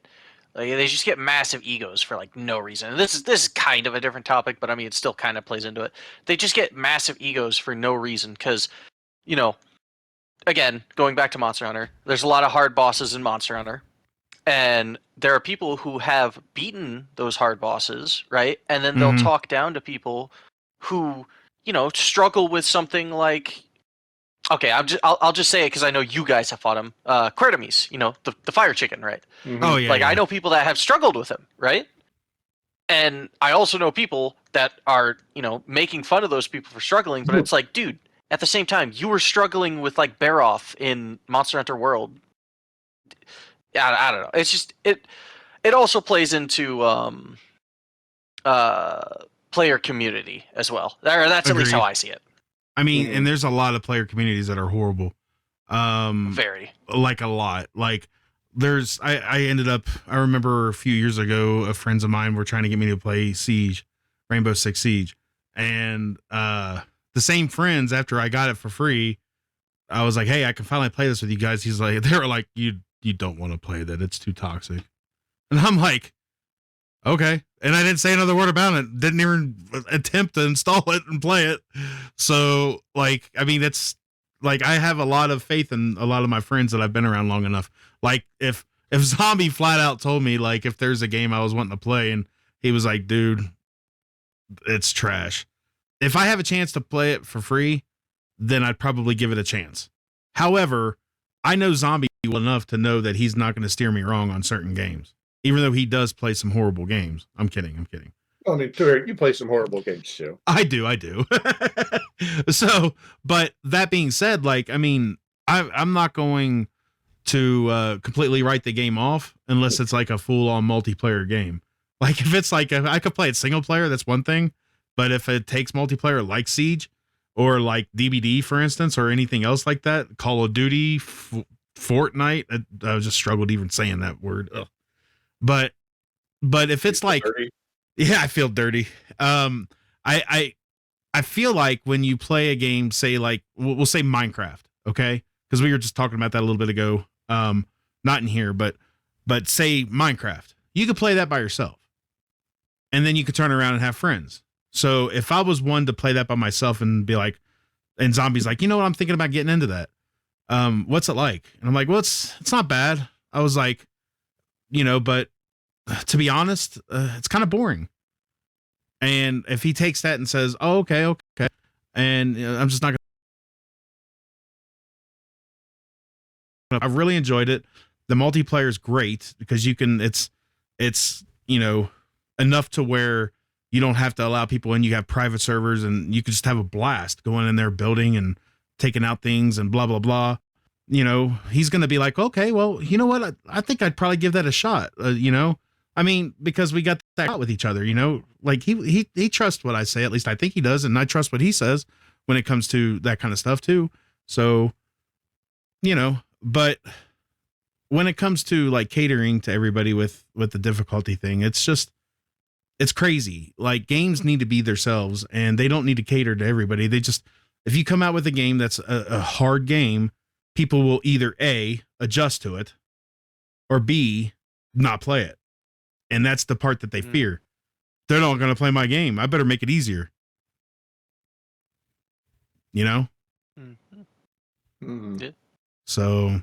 like they just get massive egos for like no reason. And this is kind of a different topic, but I mean it still kind of plays into it. They just get massive egos for no reason because you know again going back to Monster Hunter, there's a lot of hard bosses in Monster Hunter, and there are people who have beaten those hard bosses, right? And then they'll Mm-hmm. talk down to people who struggle with something like okay, I'll just say it because I know you guys have fought him. Quertemis, the fire chicken, right? Oh Mhm. yeah, Like I yeah. know people that have struggled with him, right? And I also know people that are making fun of those people for struggling, but it's like, dude, at the same time, you were struggling with like Baroff in Monster Hunter World. I don't know. It's just it also plays into uh player community as well. Or that's at least how Agreed. I see it. I mean, and Mhm. there's a lot of player communities that are horrible. Very. Like a lot. Like there's I ended up I remember a few years ago friends of mine were trying to get me to play Siege, Rainbow Six Siege. And the same friends after I got it for free, I was like, "Hey, I can finally play this with you guys." He's like they were like, "You don't want to play that. It's too toxic." And I'm like, "Okay." And I didn't say another word about it. Didn't even attempt to install it and play it. So, like, I mean, it's like I have a lot of faith in a lot of my friends that I've been around long enough. Like, if Zombie flat out told me like if there's a game I was wanting to play, and he was like, "Dude, it's trash." If I have a chance to play it for free, then I'd probably give it a chance. However, I know Zombie well enough to know that he's not going to steer me wrong on certain games, even though he does play some horrible games. I'm kidding. I'm kidding. I mean, Twitter, you play some horrible games too. I do. I do. So, but that being said, like, I mean, I'm not going to completely write the game off unless it's like a full on multiplayer game. Like, if it's like, if I could play it single player, that's one thing. But if it takes multiplayer like Siege or like DBD, for instance, or anything else like that, Call of Duty, Fortnite, I just struggled even saying that word. Ugh. But, if You it's feel like, dirty? yeah, I feel dirty. I I feel like when you play a game, say like we'll say Minecraft, okay? Because we were just talking about that a little bit ago. Not in here, but say Minecraft, you could play that by yourself, and then you could turn around and have friends. So if I was one to play that by myself and be like, and Zombie's like, you know what, I'm thinking about getting into that. What's it like? And I'm like, well, it's not bad. I was like, but to be honest, it's kind of boring. And if he takes that and says, "Oh, okay," and I'm just not gonna. I really enjoyed it. The multiplayer is great because you can. It's enough to where you don't have to allow people in. You have private servers, and you can just have a blast going in there, building and taking out things and blah blah blah. He's gonna be like, okay, well, you know what? I think I'd probably give that a shot. I mean, because we got that out with each other, you know, like he trusts what I say. At least I think he does. And I trust what he says when it comes to that kind of stuff too. So, you know, but when it comes to like catering to everybody with the difficulty thing, it's crazy. Like games need to be themselves and they don't need to cater to everybody. They just, if you come out with a game that's a hard game, people will either A, adjust to it, or B, not play it. And that's the part that they fear. They're not going to play my game. I better make it easier. You know? Mm-hmm. Yeah. So,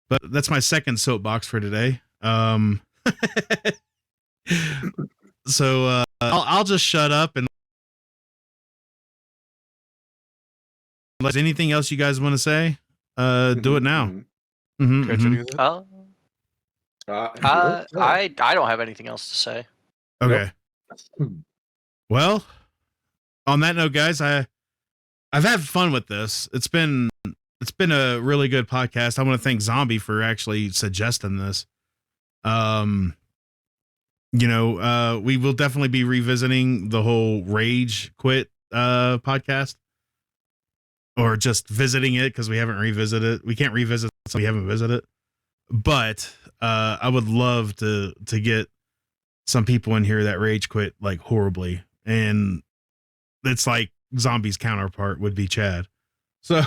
but that's my second soapbox for today. So I'll just shut up and unless anything else you guys want to say, do it now. Catch any of that? I don't have anything else to say. Okay. Nope. Well, on that note, guys, I've had fun with this. It's been a really good podcast. I want to thank Zhombi for actually suggesting this. You know, we will definitely be revisiting the whole Rage Quit podcast, or just visiting it because we haven't revisited it. We can't revisit something we haven't visited. But I would love to get some people in here that rage quit like horribly, and it's like Zombi's counterpart would be Chad. So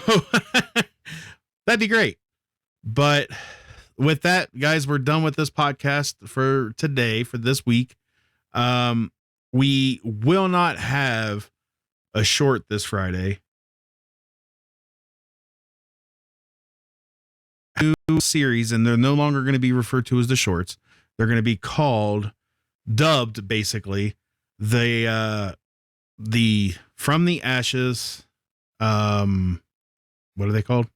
that'd be great. But with that, guys, we're done with this podcast for today, for this week. We will not have a short this Friday. New series, and they're no longer going to be referred to as the shorts. They're going to be dubbed basically the From the Ashes. What are they called?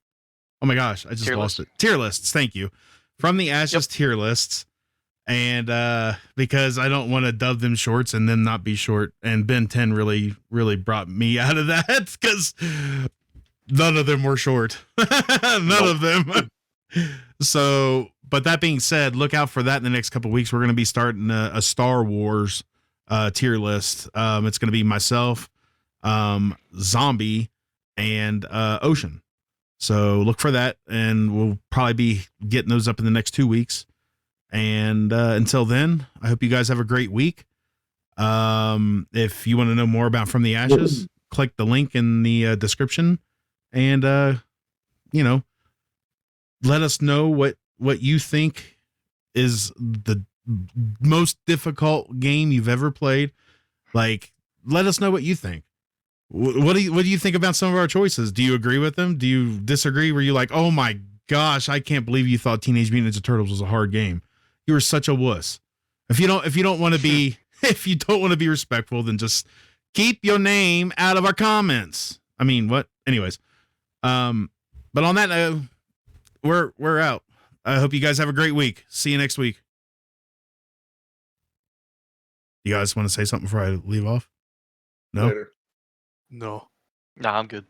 Oh my gosh, I just lost it. Tier lists. Thank you. From the Ashes tier lists. And because I don't want to dub them shorts and then not be short. And Ben 10 really, really brought me out of that because none of them were short. None of them. So, but that being said, look out for that in the next couple of weeks. We're going to be starting a Star Wars tier list. It's going to be myself, Zhombi, and Ocean. So look for that, and we'll probably be getting those up in the next 2 weeks. And until then, I hope you guys have a great week. If you want to know more about From the Ashes, click the link in the description, and let us know what you think is the most difficult game you've ever played. Like, let us know what you think. What do you think about some of our choices? Do you agree with them? Do you disagree? Were you like, oh my gosh, I can't believe you thought Teenage Mutant Ninja Turtles was a hard game? You were such a wuss. If you don't want to be respectful, then just keep your name out of our comments. I mean, what? Anyways, but on that note, we're out. I hope you guys have a great week. See you next week. You guys want to say something before I leave off? No. Later. No. Nah, I'm good.